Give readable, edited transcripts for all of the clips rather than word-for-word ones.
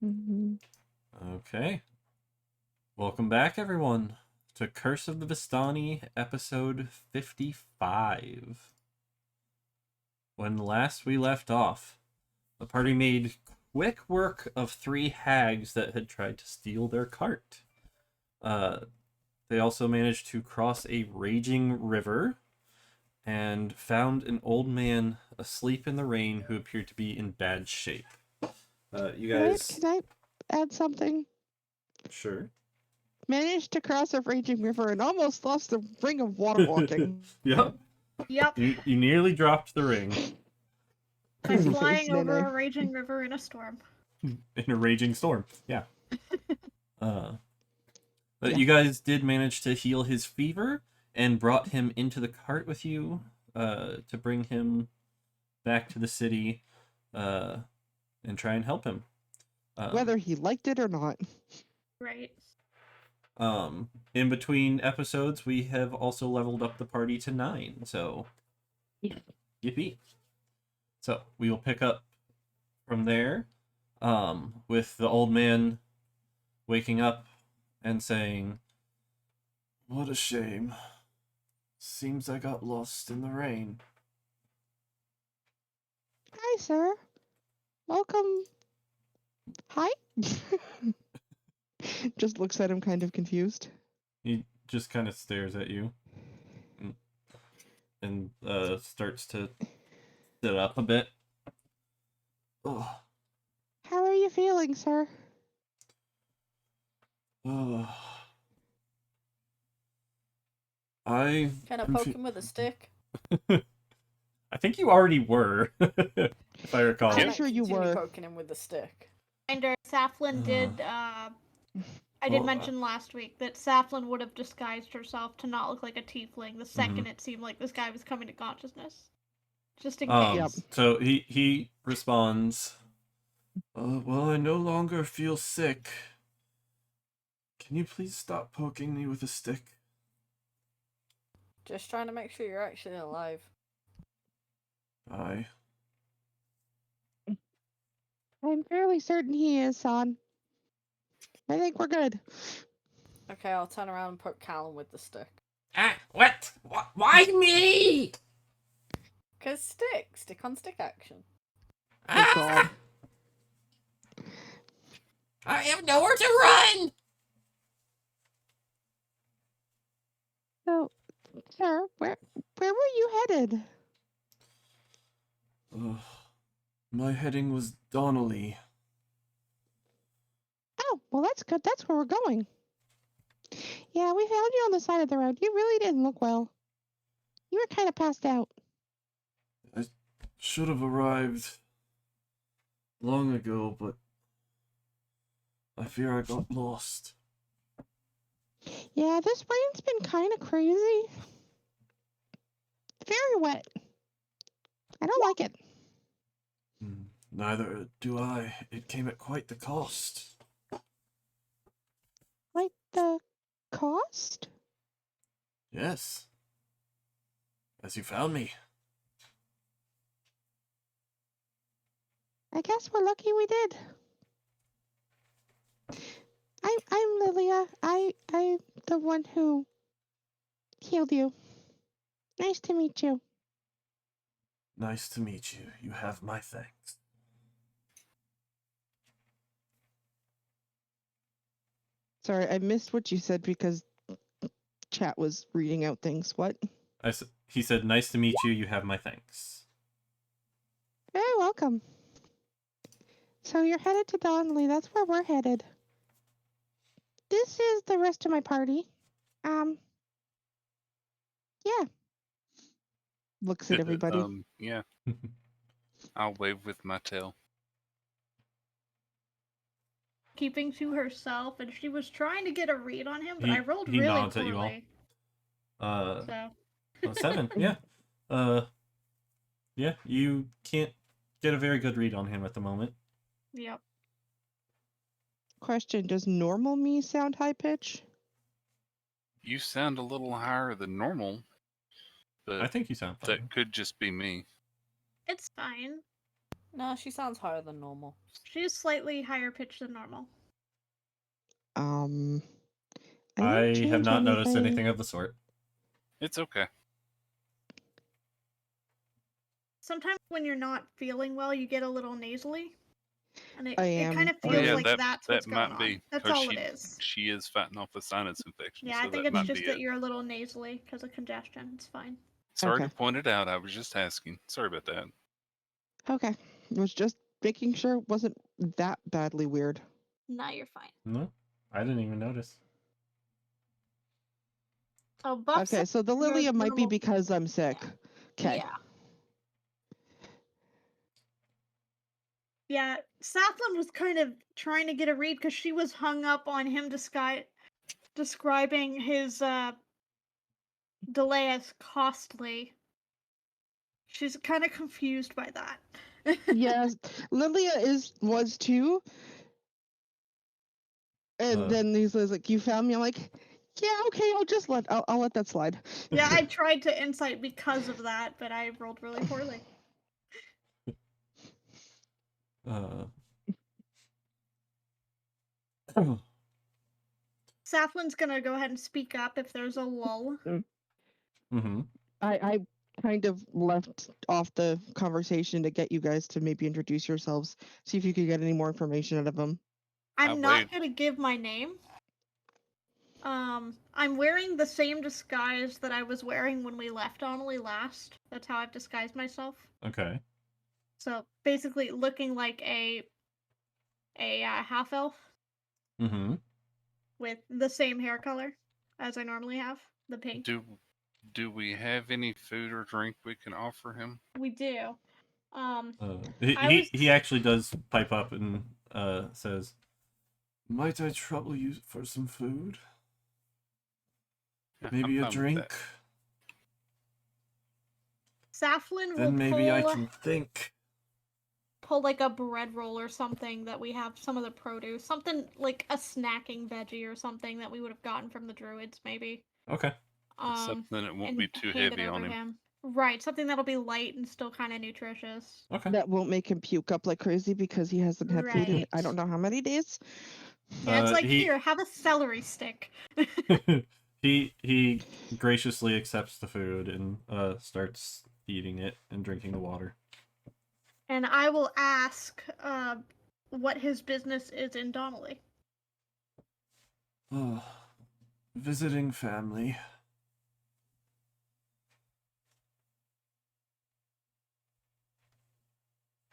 Mm-hmm. Okay. Welcome back, everyone, to Curse of the Vistani, episode 55. When last we left off, the party made quick work of 3 hags that had tried to steal their cart. They also managed to cross a raging river and found an old man asleep in the rain who appeared to be in bad shape. You guys... Can I add something? Sure. Managed to cross a raging river and almost lost the ring of water walking. Yep. Yep. You nearly dropped the ring. By Face flying over Nene. a raging river in a storm. In a raging storm, yeah. But Yeah. you guys did manage to heal his fever and brought him into the cart with you to bring him back to the city and try and help him. Whether he liked it or not. Right. In between episodes, we have also leveled up the party to 9, so Yeah. Yippee. So we will pick up from there with the old man waking up and saying, "What a shame. Seems I got lost in the rain." Hi, sir. Welcome. Hi? Just looks at him kind of confused. He just kind of stares at you and starts to sit up a bit. Oh, How are you feeling, sir? oh. I Can I poke him with a stick? I think you already were, if I recall. I'm I sure you continue were. poking him with the stick. Reminder, Saflin did, I did mention last week that Saflin would have disguised herself to not look like a tiefling the second it seemed like this guy was coming to consciousness. Just in case. Yep. So he responds, well, I no longer feel sick. Can you please stop poking me with a stick? Just trying to make sure you're actually alive. Aye. I'm fairly certain he is, son. I think we're good. Okay, I'll turn around and poke Callum with the stick. What? Why me? Cause stick on stick action. Oh, God. I have nowhere to run! So, sir, where were you headed? My heading was Donnelly. Oh, well, that's good. That's where we're going. Yeah, we found you on the side of the road. You really didn't look well. You were kind of passed out. I should have arrived long ago, but I fear I got lost. Yeah, this rain's been kind of crazy. Very wet. I don't like it. Neither do I. It came at quite the cost. Like the cost? Yes. As you found me. I guess we're lucky we did. I'm Lilia. I'm the one who healed you. Nice to meet you. Nice to meet you. You have my thanks. Sorry, I missed what you said because chat was reading out things. What? He said, nice to meet you. You have my thanks. Very welcome. So you're headed to Donnelly. That's where we're headed. This is the rest of my party. Yeah. Looks at everybody. Yeah. I'll wave with my tail. Keeping to herself, and she was trying to get a read on him, but I rolled he really nods poorly. at you all. So. 7, yeah. Yeah, you can't get a very good read on him at the moment. Yep. Question, does normal me sound high pitch? You sound a little higher than normal, but I think you sound fine. that could just be me. It's fine. No, she sounds higher than normal. She is slightly higher pitched than normal. I I didn't have change not noticed anything. anything of the sort. It's okay. Sometimes when you're not feeling well, you get a little nasally. And it I kind am of Oh feels yeah, like that that's that what's going might on. be That's because all it is. she is fighting off a sinus infection. Yeah, so I think that it's might just be that it. you're a little nasally because of congestion. It's fine. Sorry Okay. to point it out. I was just asking. Sorry about that. Okay. I was just making sure it wasn't that badly weird. Nah, you're fine. No, I didn't even notice. Oh, Buff Okay, said so the you guys Lilia went might a be little- because I'm sick. Okay. Yeah. Yeah, Southland was kind of trying to get a read because she was hung up on him describing his delay as costly. She's kind of confused by that. Yes, Lilia was too. And then he's like, "You found me." I'm like, "Yeah, okay. I'll let that slide." Yeah, I tried to insight because of that, but I rolled really poorly. Southland's gonna go ahead and speak up if there's a lull. Mm-hmm. I kind of left off the conversation to get you guys to maybe introduce yourselves, see if you could get any more information out of them. I'm not waved. gonna give my name. I'm wearing the same disguise that I was wearing when we left Donnelly last. That's how I've disguised myself. Okay. So basically, looking like a half elf Mm-hmm. with the same hair color as I normally have, the pink. Do we have any food or drink we can offer him? We do. He actually does pipe up and says, "Might I trouble you for some food? Yeah, Maybe I'm a fine with drink? Saflin will Then maybe I pull can think." like a bread roll or something that we have some of the produce, something like a snacking veggie or something that we would have gotten from the druids, maybe. Okay. Something that won't and be too hand it heavy on over him. Right, something that'll be light and still kind of nutritious. Okay. That won't make him puke up like crazy because he hasn't had food in Right. I don't know how many days. Yeah, it's like, he here, have a celery stick. he graciously accepts the food and starts eating it and drinking the water. And I will ask what his business is in Donnelly. Visiting family.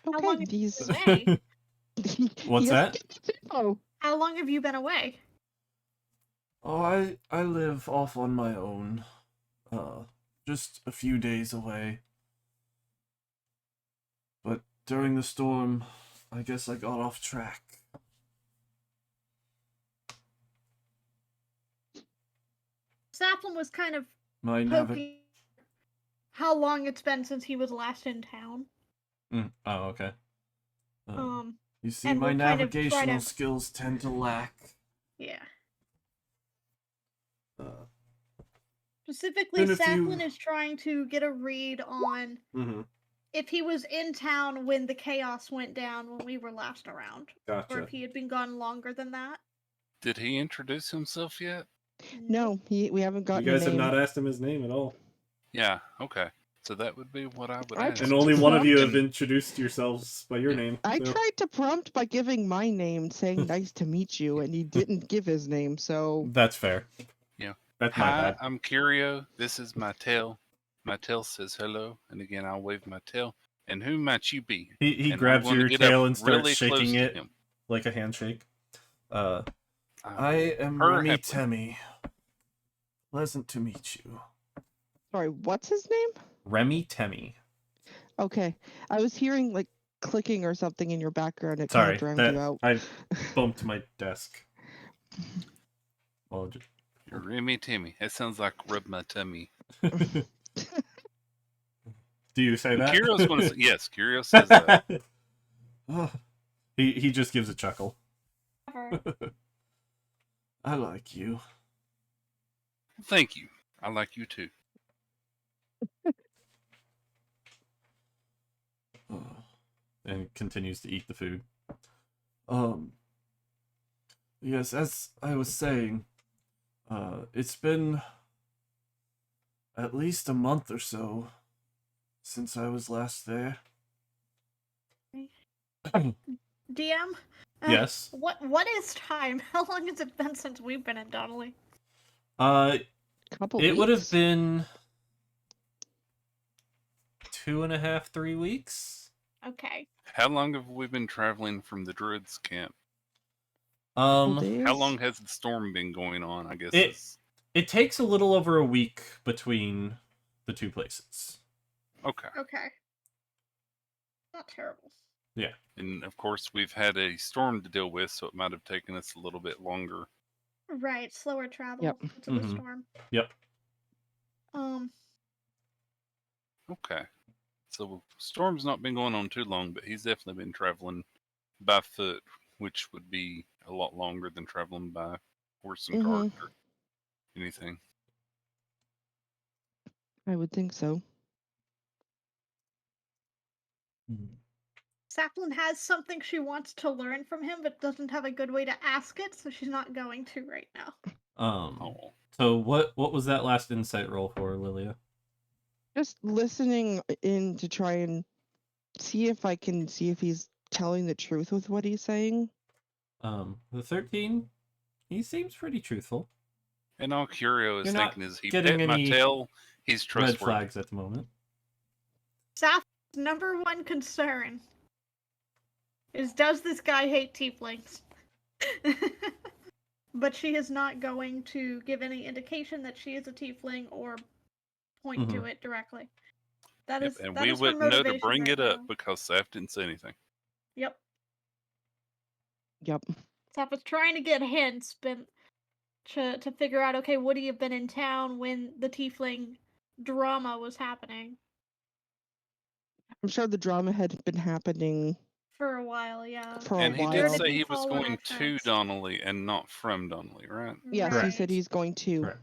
How Okay, long have you these. been away? What's that? Oh, How long have you been away? Oh, I live off on my own. Just a few days away. But during the storm, I guess I got off track. Saplin was kind of My poking how long it's been since he was last in town. Oh, okay. You see, and my we'll kind of try navigational to- skills tend to lack. Yeah. Uh, Specifically, been a few- Saplin is trying to get a read on if he was in town when the chaos went down when we were last around. Gotcha. Or if he had been gone longer than that. Did he introduce himself yet? no, we haven't gotten You guys a have name. not asked him his name at all. Yeah, okay. So that would be what I would I ask. Just And only one of you have And- introduced yourselves by your name. I so- tried to prompt by giving my name, saying "nice to meet you," and he didn't give his name. So That's fair. Yeah. That's my Hi, bad. I'm Curio. This is my tail. My tail says hello, and again I'll wave my tail. And who might you be? He And I'm grabs gonna your get tail up and starts really close shaking to it him. like a handshake. I am her Remy Hepburn. Temmie. Pleasant to meet you. sorry, what's his name? Remy Temmie. Okay, I was hearing like clicking or something in your background. It Sorry, kind of drowned you out. I bumped my desk. Remy Timmy. That sounds like rub my tummy. Do you say that? Curio's going to say, yes, Curio says that. He just gives a chuckle. Ever. I like you. Thank you. I like you too. and continues to eat the food. Yes, as I was saying, it's been at least a month or so since I was last there. DM? Yes. What is time? How long has it been since we've been in Donnelly? Couple It would have weeks. been 2.5, 3 weeks. Okay. How long have we been traveling from the Druids camp? Couple Um, days. How long has the storm been going on? I guess it takes a little over a week between the two places. Okay. Okay. Not terrible. Yeah. And of course, we've had a storm to deal with, so it might have taken us a little bit longer. Right, slower travel Yep. to the Mhm. storm. Yep. Okay. So storm's not been going on too long, but he's definitely been traveling by foot, which would be a lot longer than traveling by horse and cart Mhm. or anything. I would think so. Saplin has something she wants to learn from him, but doesn't have a good way to ask it, so she's not going to right now. Oh. So what was that last insight roll for, Lilia? Just listening in to try and see if he's telling the truth with what he's saying. The 13, he seems pretty truthful. And all Curio is You're not thinking is he getting pet my any tail, he's Red trustworthy. flags at the moment. Saplin's number one concern is, does this guy hate tieflings? But she is not going to give any indication that she is a tiefling or point to it directly. That Yep, is and that we is her wouldn't know to motivation bring right it up now. because Saf didn't say anything. Yep. Yep. Sap was trying to get hints, but to figure out, okay, would he have been in town when the tiefling drama was happening? I'm sure the drama had been happening For a while, yeah. for And a he Where did while. did say he he was fall in going at to first? Donnelly and not from Donnelly, right? Yes, he said Right. he's going to. Correct.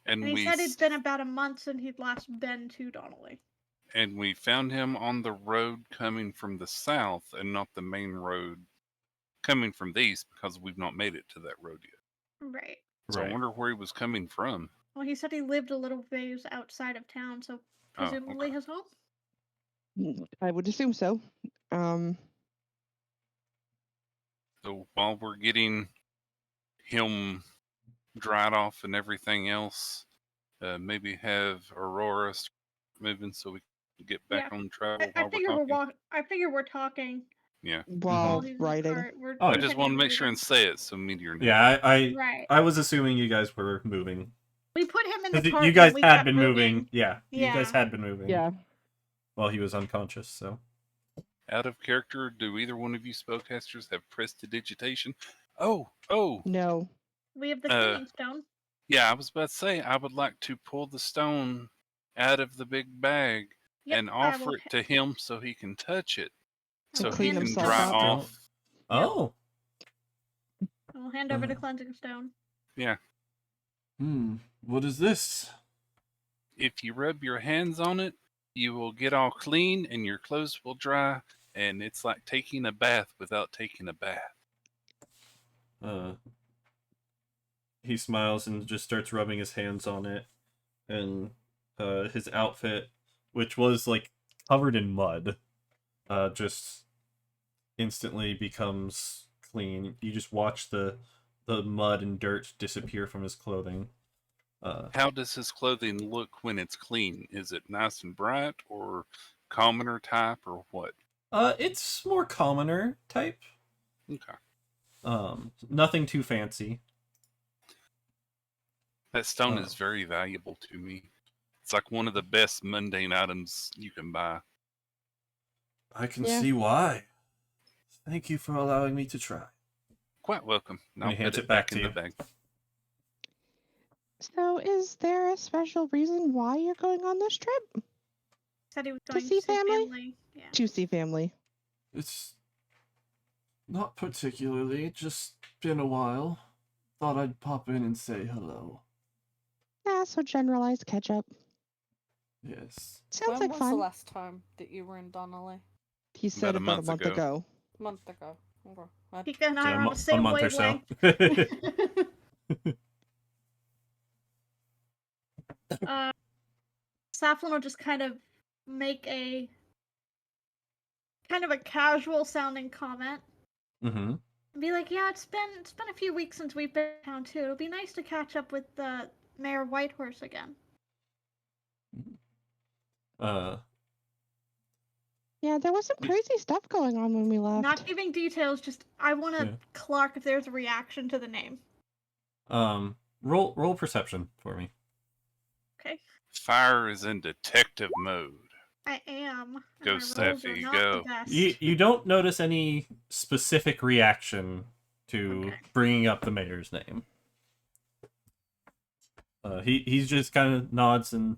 And And he we said it'd been about a month since he'd last been to Donnelly. and we found him on the road coming from the south and not the main road coming from the east because we've not made it to that road yet. Right. So Right. I wonder where he was coming from. Well, he said he lived a little ways outside of town, so presumably okay. his home? I would assume so. So while we're getting him dried off and everything else, maybe have Aurora start moving so we can get back Yeah. on travel I while we're figure talking. I figure we're talking Yeah. while While he's in the writing. cart. We're Oh, I yeah. just want to make sure moving. and say it so Meteor knows. Yeah, Right. I was assuming you guys were moving. We put him in the 'Cause cart. you guys when we had kept been moving. Yeah, you Yeah. guys had been moving. Yeah. While he was unconscious, so. Out of character, do either one of you spellcasters have prestidigitation? Oh. No. We have the Uh, cleaning stone. Yeah, I was about to say I would like to pull the stone out of the big bag Yep, and I will offer it to him so he can touch it, To so he clean can himself dry up. off. Oh. I'll hand over the cleansing stone. Yeah. What is this? If you rub your hands on it, you will get all clean and your clothes will dry, and it's like taking a bath without taking a bath. He smiles and just starts rubbing his hands on it, and his outfit, which was like covered in mud, just instantly becomes clean. You just watch the mud and dirt disappear from his clothing. How does his clothing look when it's clean? Is it nice and bright or commoner type or what? It's more commoner type. Okay. Nothing too fancy. That stone is very valuable to me. It's like one of the best mundane items you can buy. I can Yeah. see why. Thank you for allowing me to try. Quite welcome. And I'll he hands put it back in to the you. bag. So, is there a special reason why you're going on this trip? Said he was To going see family? Yeah. To see family. It's not particularly, just been a while. Thought I'd pop in and say hello. Yeah, so generalized catch up. Yes. Sounds When like was fun. the last time that you were in Donnelly? He said About a about a month month ago. ago. A month ago. Okay. Pika and So I are on the a same month or so. wavelength. Saflin will just kind of make a casual sounding comment. Mm-hmm. Be like, yeah, it's been a few weeks since we've been in town too. It'll be nice to catch up with Mayor Whitehorse again. Yeah, there was some crazy stuff going on when we left. Not giving details, just I want to Yeah. Clark if there's a reaction to the name. Roll perception for me. Okay, Fire is in detective mode. I am. And Go, my rolls are Steffi, not go. the best. You don't notice any specific reaction to Okay. bringing up the mayor's name. He's just kind of nods and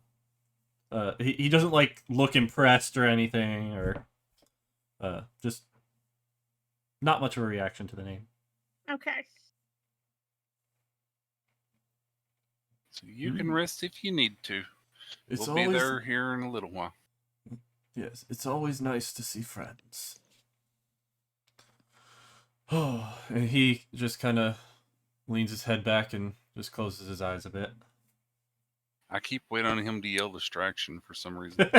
he doesn't like look impressed or anything, or just not much of a reaction to the name. Okay. So you can rest if you need to. It's We'll be there here in a little while. Yes, it's always nice to see friends. Oh, and he just kind of leans his head back and just closes his eyes a bit. I keep waiting on him to yell distraction for some reason.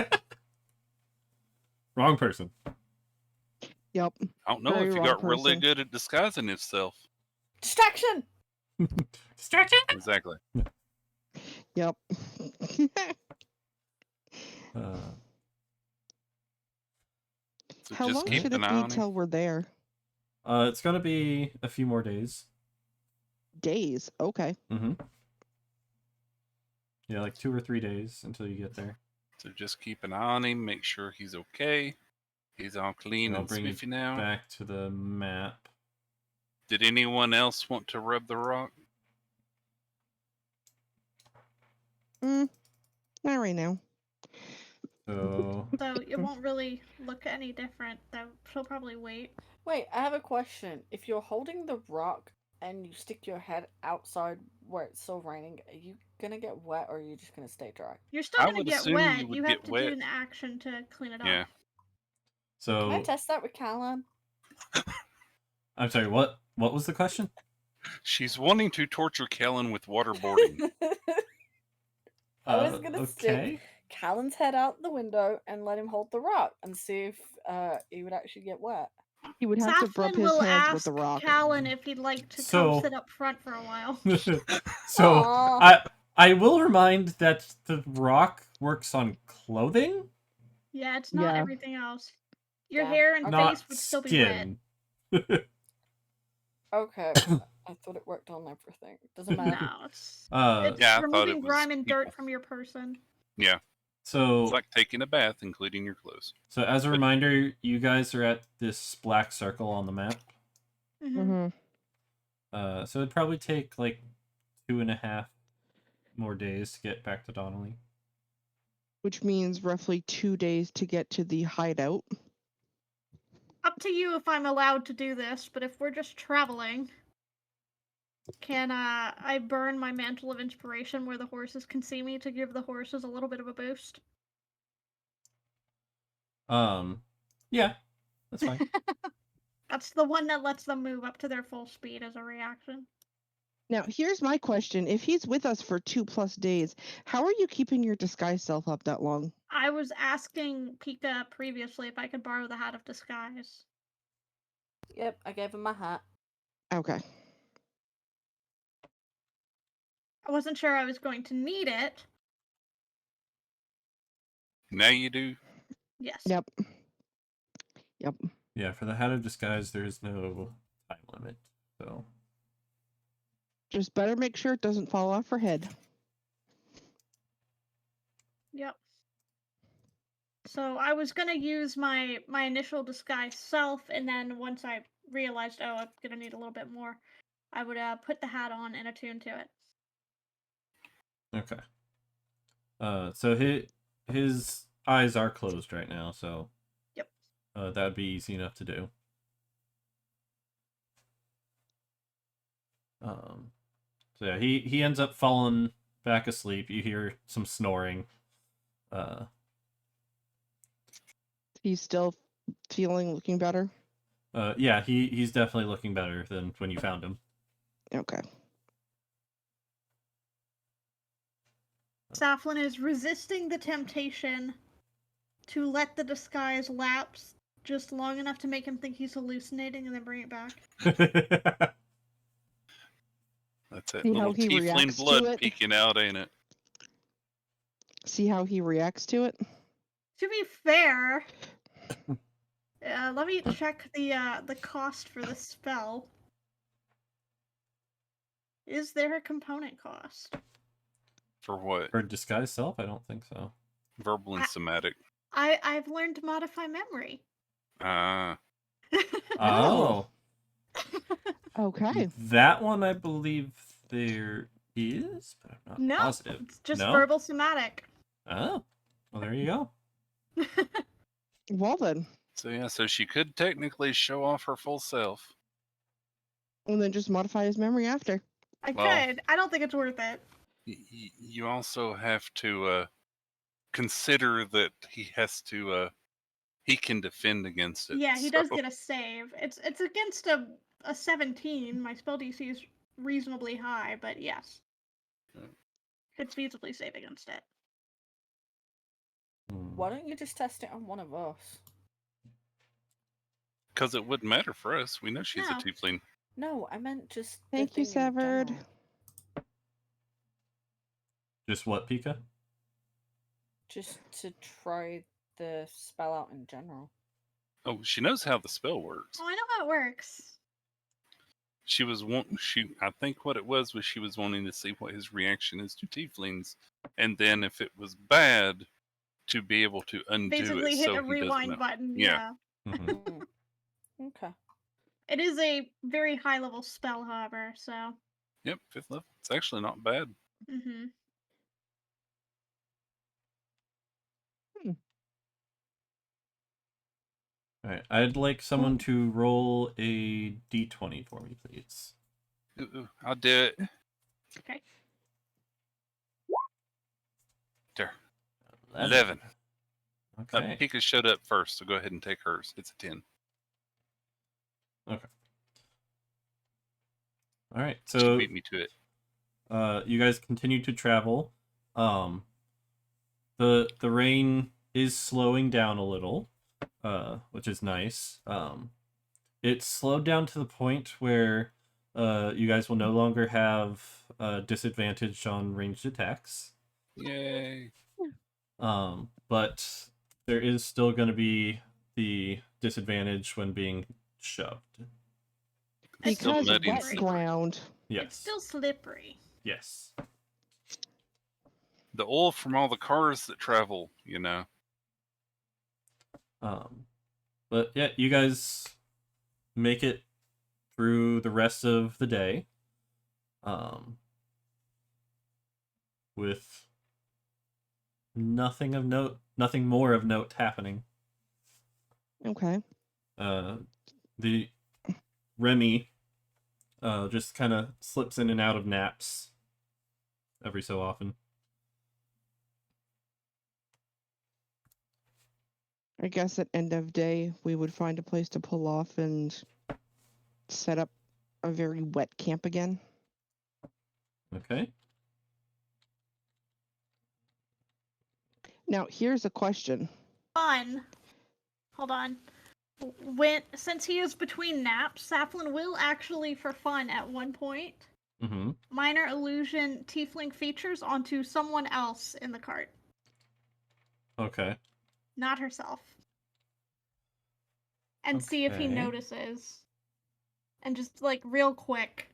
Wrong person. Yep. I don't know Very if he wrong got really person. good at disguising himself. Distraction! Distraction. Exactly. Yep. So How just long keep should an it eye be on him. till we're there? It's gonna be a few more days. Days. Okay. Mm-hmm. Yeah, like 2 or 3 days until you get there. So just keep an eye on him. Make sure he's okay. He's all clean And I'll and bring it spiffy now. back to the map. Did anyone else want to rub the rock? Not right now. So So it won't really look any different. Though she'll probably wait. Wait, I have a question. If you're holding the rock and you stick your head outside where it's still raining, are you gonna get wet or are you just gonna stay dry? You're still I gonna would get assume wet. you would have get to wet. do an action to clean it Yeah. off. Can I so test that with Callan? I'm sorry. What was the question? She's wanting to torture Kellen with waterboarding. I was gonna Okay. stick Callan's head out the window and let him hold the rock and see if he would actually get wet. He would have to rub Saflin his will hands ask with the rock. Callan if he'd like to So- come sit up front for a while. So Aw. I will remind that the rock works on clothing, Yeah, it's not Yeah. everything else. Your Yeah. hair and not face would still be wet. skin. Okay. I thought it worked on everything. Doesn't matter. No, it's Uh, Yeah, I thought removing it was grime and dirt people. from your person. Yeah. so It's like taking a bath, including your clothes. so as a reminder, you guys are at this black circle on the map. Mm-hmm. So it'd probably take like 2.5 more days to get back to Donnelly. Which means roughly 2 days to get to the hideout. Up to you if I'm allowed to do this, but if we're just traveling, can I burn my mantle of inspiration where the horses can see me to give the horses a little bit of a boost? Yeah, that's fine. That's the one that lets them move up to their full speed as a reaction. Now, here's my question. If he's with us for 2+ days, how are you keeping your disguise self up that long? I was asking Pika previously if I could borrow the Hat of Disguise. Yep, I gave him my hat. Okay. I wasn't sure I was going to need it. Now you do. Yes. Yep. Yep. Yeah, for the Hat of Disguise, there is no time limit. So Just better make sure it doesn't fall off her head. Yep. So I was gonna use my initial disguise self, and then once I realized, oh, I'm gonna need a little bit more, I would put the hat on and attune to it. okay. So his eyes are closed right now, so Yep. That'd be easy enough to do. So yeah, he ends up falling back asleep. You hear some snoring. He's still looking better? Yeah, he's definitely looking better than when you found him. Okay. Saflin is resisting the temptation to let the disguise lapse just long enough to make him think he's hallucinating and then bring it back. That's that See how little he tiefling reacts to blood it? peeking out, ain't it? See how he reacts to it? To be fair, let me check the cost for the spell. Is there a component cost? For what? For disguise self, I don't think so. Verbal and somatic. I've learned to modify memory. Ah. Oh. Okay. That one I believe there is, but I'm not No, positive. it's just No? verbal somatic. Oh. Well, there you go. Well then. So yeah, so she could technically show off her full self. And then just modify his memory after. I Well- could. I don't think it's worth it. You also have to consider that he has to he can defend against it. Yeah, he so- does get a save. It's against a 17. My spell DC is reasonably high, but yes. Could feasibly save against it. Why don't you just test it on one of us? Because it wouldn't matter for us. We know she's No. a tiefling. No, I meant just. the Thank you, thing in Severed. general. Just what, Pika? Just to try the spell out in general. Oh, she knows how the spell works. Oh, I know how it works. She was I think what it was she was wanting to see what his reaction is to tieflings, and then if it was bad, to be able to undo Basically it hit so a he doesn't rewind know. button. Yeah. Yeah. Mhm. Okay. It is a very high level spell, however, so. Yep, 5th level. It's actually not bad. Mm-hmm. All right. I'd like someone to roll a d20 for me, please. Ooh, I'll do it. Okay. There. 11. 11. Okay. Pika showed up first, so go ahead and take hers. It's a 10. Okay. All right. She So beat me to it. you guys continue to travel. The rain is slowing down a little, which is nice. It's slowed down to the point where you guys will no longer have disadvantage on ranged attacks. Yay. But there is still going to be the disadvantage when being shoved. It's still Because muddy and wet slippery. ground. Yes. It's still slippery. Yes. The oil from all the cars that travel, But yeah, you guys make it through the rest of the day. With nothing more of note happening. Okay. The Remy just kind of slips in and out of naps every so often. I guess at end of day, we would find a place to pull off and set up a very wet camp again. Okay. Now, here's a question. Fun. Hold on. Since he is between naps, Saflin will actually, for fun, at one point, Mm-hmm. minor illusion tiefling features onto someone else in the cart, Okay. not herself, and see if he Okay. notices. And just like real quick,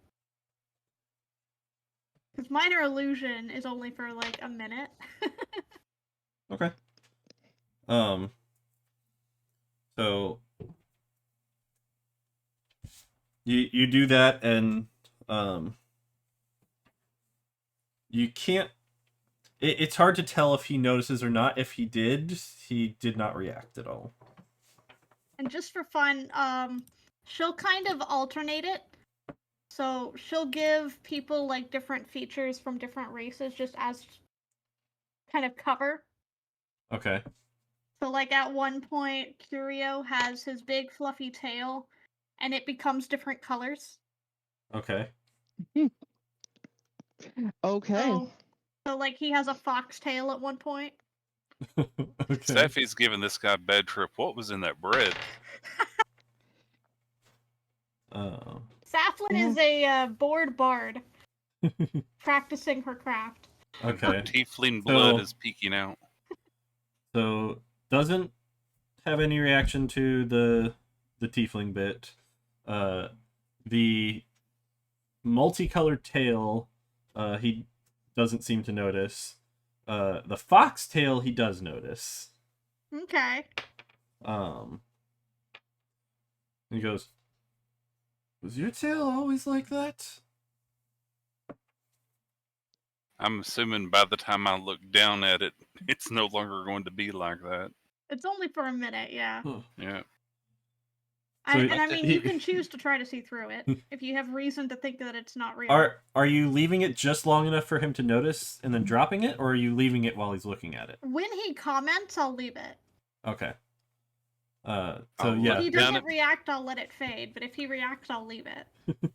because minor illusion is only for like a minute. Okay. So you do that, and you can't. It's hard to tell if he notices or not. If he did not react at all. And just for fun, she'll kind of alternate it. So she'll give people like different features from different races just as kind of cover. Okay. So, like, at one point, Curio has his big fluffy tail, and it becomes different colors. Okay. Okay. So, like, he has a fox tail at one point. Okay. Steffi's giving this guy a bad trip. What was in that bread? Oh. Saflin is a bored bard practicing her craft. Her Okay. tiefling blood So- is peeking out. So doesn't have any reaction to the tiefling bit. The multicolored tail, he doesn't seem to notice. The fox tail he does notice. Okay. He goes, "Was your tail always like that?" I'm assuming by the time I look down at it, it's no longer going to be like that. It's only for a minute, yeah. Huh. Yeah. So And I mean, you he- can choose to try to see through it if you have reason to think that it's not real. Are you leaving it just long enough for him to notice and then dropping it, or are you leaving it while he's looking at it? When he comments, I'll leave it. Okay. So I'll yeah. If he Down doesn't it. react, I'll let it fade. But if he reacts, I'll leave it.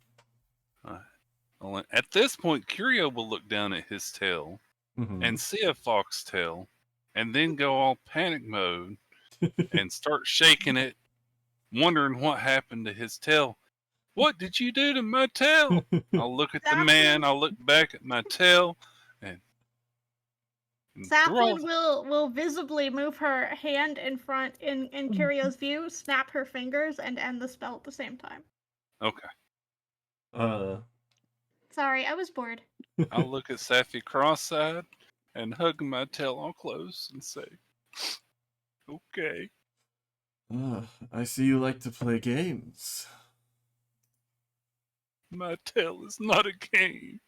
Well, at this point, Curio will look down at his tail Mhm. and see a fox tail, and then go all panic mode and start shaking it, wondering what happened to his tail. What did you do to my tail? I'll look at the man, I'll look back at my tail, and they're all- Saflin will visibly move her hand in front in Curio's view, snap her fingers, and end the spell at the same time. Okay. Sorry, I was bored. I'll look at Safi cross-eyed and hug my tail all close and say, okay. I see you like to play games. My tail is not a game,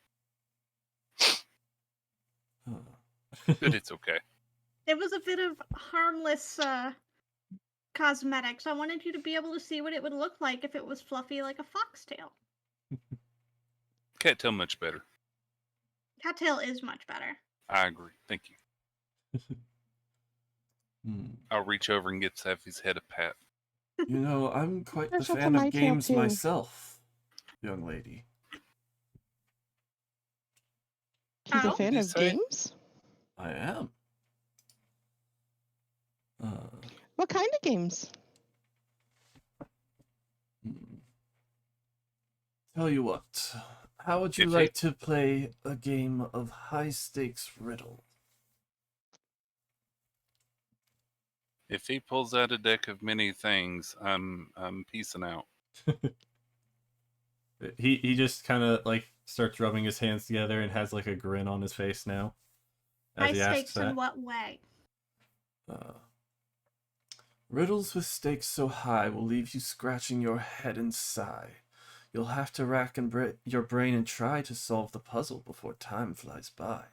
but it's okay. It was a bit of harmless cosmetics. I wanted you to be able to see what it would look like if it was fluffy like a foxtail. Can't tell much better. Cattail is much better. I agree. Thank you. I'll reach over and give Safi's head a pat. You know, I'm quite the Special to fan my of tail, games too. myself, young lady. He's a Oh? fan What'd you of say? games? I am. What kind of games? Tell you what, how would you If like to play a game of high stakes riddle? If he pulls out a deck of many things, I'm peacing out. He just kind of like starts rubbing his hands together and has like a grin on his face now. As High he asks stakes that. in what way? Riddles with stakes so high will leave you scratching your head and sigh. You'll have to rack and your brain and try to solve the puzzle before time flies by.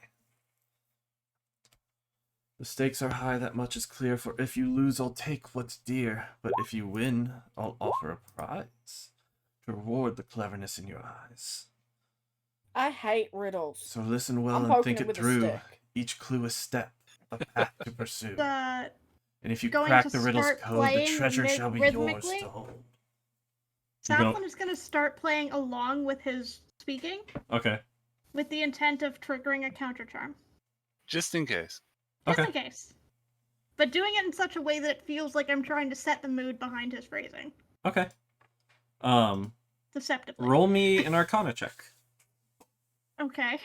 The stakes are high, that much is clear, for if you lose, I'll take what's dear, but if you win, I'll offer a prize to reward the cleverness in your eyes. I hate riddles. So listen well I'm and poking think it it with a through. stick. Each clue a step, a path to pursue. The And if you going crack to the riddle's start code, the playing treasure shall be yours rhythmically? to hold. You don't- Saflin is going to start playing along with his speaking Okay. with the intent of triggering a counter charm. Just in case. Just Okay. in case. But doing it in such a way that it feels like I'm trying to set the mood behind his phrasing. Okay. Deceptively. Roll me an Arcana check. Okay.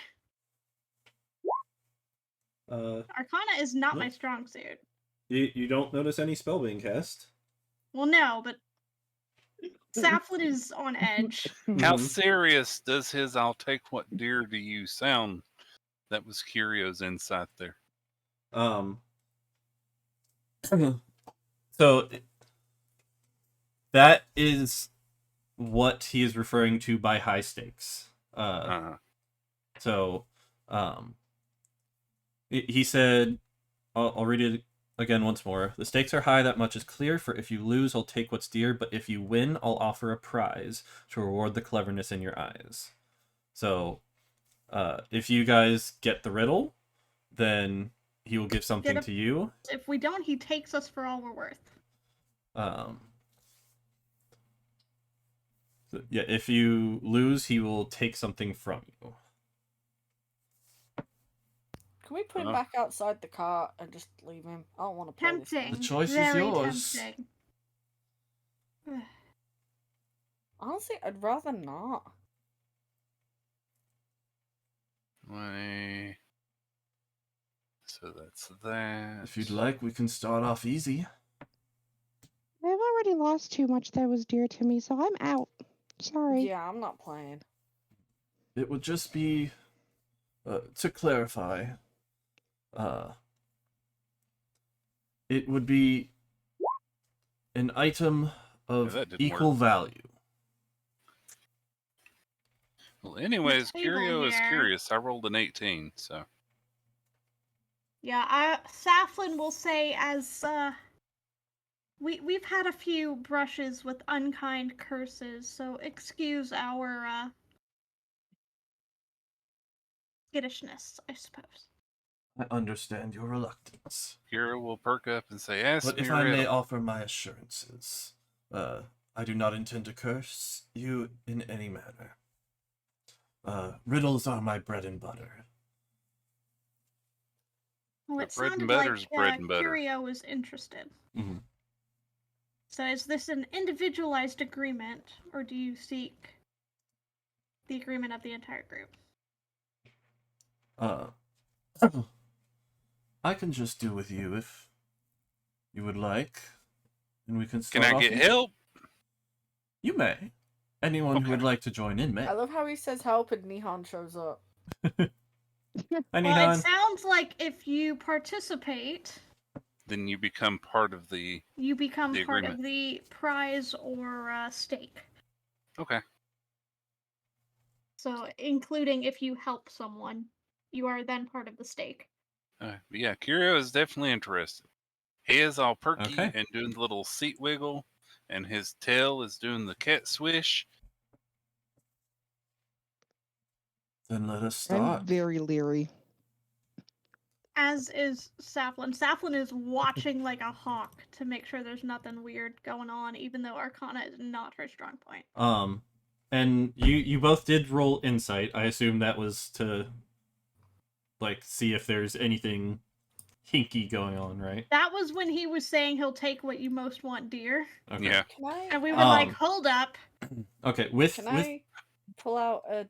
Arcana is not my Nope. strong suit. You don't notice any spell being cast. Well, no, but Saflin is on edge. How Mhm. serious does his "I'll take what dear to you" sound? That was Curio's insight there. So that is what he is referring to by high stakes. So he said, I'll read it again once more. The stakes are high, that much is clear, for if you lose, I'll take what's dear, but if you win, I'll offer a prize to reward the cleverness in your eyes. So if you guys get the riddle, then he will give something Get a- to you. If we don't, he takes us for all we're worth. Yeah, if you lose, he will take something from you. Can we put him back outside the car and just leave him? I don't want to play this Tempting. The game. choice is Very yours. tempting. Honestly, I'd rather not. 20. So that's that. If you'd like, we can start off easy. I've already lost too much that was dear to me, so I'm out. Sorry. Yeah, I'm not playing. It would just be, to clarify, it would be an item of that didn't equal work. value. Well, anyways, table Curio is here. curious. I rolled an 18, so. Yeah, Saflin will say as we've had a few brushes with unkind curses, so excuse our skittishness, I suppose. I understand your reluctance. Curio will perk up and say, ask But me if I may riddle. offer my assurances, I do not intend to curse you in any manner. Riddles are my bread and butter. Well, But it bread and sounded butter's like bread and butter. Curio was interested. Mm-hmm. So is this an individualized agreement, or do you seek the agreement of the entire group? I can just do with you if you would like, and we can Can start I off get easy. help? You may. Anyone who would Okay. like to join in may. I love how he says help and Nihon shows up. Hi, Well, Nihon. it sounds like if you participate, Then you become part of the. you become The part agreement. of the prize or stake. Okay. So, including if you help someone, you are then part of the stake. Yeah, Curio is definitely interested. He is all perky Okay. and doing the little seat wiggle, and his tail is doing the cat swish. Then let us I'm start. very leery. As is Saflin. Saflin is watching like a hawk to make sure there's nothing weird going on, even though Arcana is not her strong point. And you both did roll insight. I assume that was to, like, see if there's anything hinky going on, right? That was when he was saying he'll take what you most want, dear. Okay. Yeah. Can I? And we were like, Um, hold up. Okay. With Can I pull out a,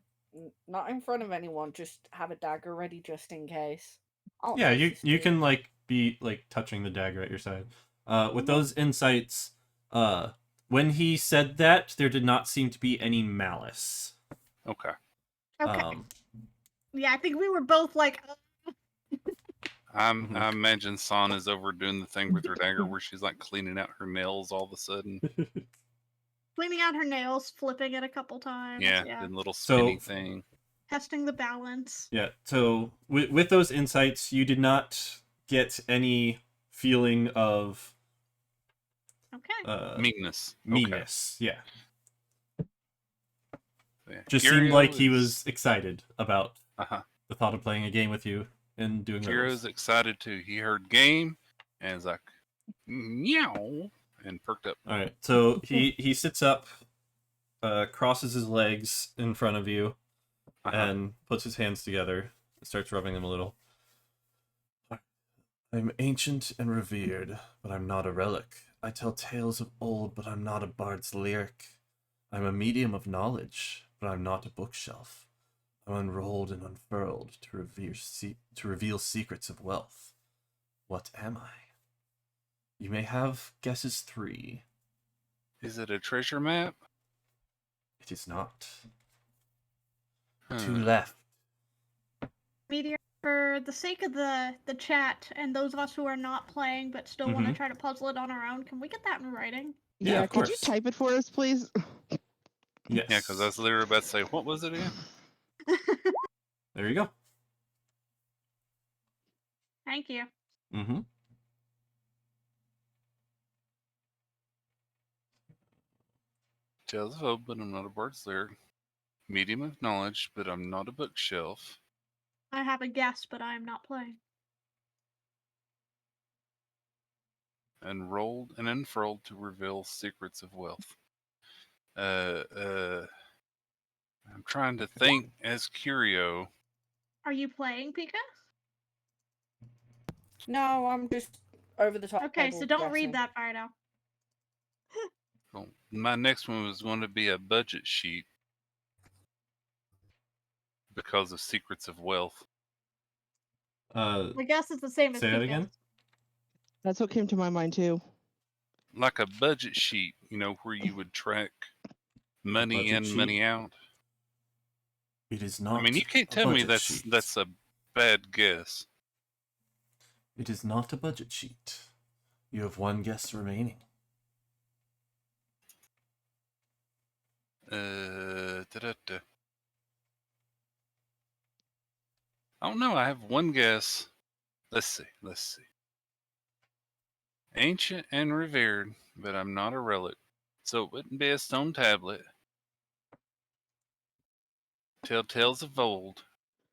not in front of anyone, just have a dagger ready just in case? Oh, yeah, this is you good. can like be like touching the dagger at your side. With Mhm. those insights, when he said that, there did not seem to be any malice. Okay. Okay. Yeah, I think we were both like, I Mhm. imagine San is overdoing the thing with her dagger where she's like cleaning out her nails all of a sudden. cleaning out her nails, flipping it a couple times. Yeah, Yeah. doing a little So- spinny thing. Testing the balance. Yeah. So with those insights, you did not get any feeling of Okay. Meanness. meanness. Yeah. Okay. Yeah. Just Curio seemed like he is- was excited about Uh-huh. the thought of playing a game with you and doing Curio's riddles. excited too. He heard game and is like, meow, and perked up. All right. So he sits up, crosses his legs in front of you, Uh-huh. and puts his hands together and starts rubbing them a little. I'm ancient and revered, but I'm not a relic. I tell tales of old, but I'm not a bard's lyric. I'm a medium of knowledge, but I'm not a bookshelf. I'm unrolled and unfurled to reveal secrets of wealth. What am I? You may have guesses 3. Is it a treasure map? It is not. Huh. 2 left. Meteor, for the sake of the chat and those of us who are not playing but still want to try to puzzle it on our own, can we get that in writing? Yeah, Yeah, of could you course. type it for us, please? Yes. Yeah, because I was literally about to say, what was it again? There you go. Thank you. Mm-hmm. Tales of old, but I'm not a bard's lyric. Medium of knowledge, but I'm not a bookshelf. I have a guess, but I am not playing. unrolled and unfurled to reveal secrets of wealth. I'm trying to think as Curio. Are you playing, Pika? No, I'm just over the top. Okay, so don't read that far now. Well, my next one was going to be a budget sheet because of secrets of wealth. Uh, I guess it's the same as say that Pika's. again. That's what came to my mind too. Like a budget sheet, where you would track money budget in, sheet? money out. It is not. I mean, you can't a tell me budget sheet. that's a bad guess. It is not a budget sheet. You have one guess remaining. Da-da-da. I don't know. I have one guess. Let's see. Ancient and revered, but I'm not a relic, so it wouldn't be a stone tablet. Tell tales of old,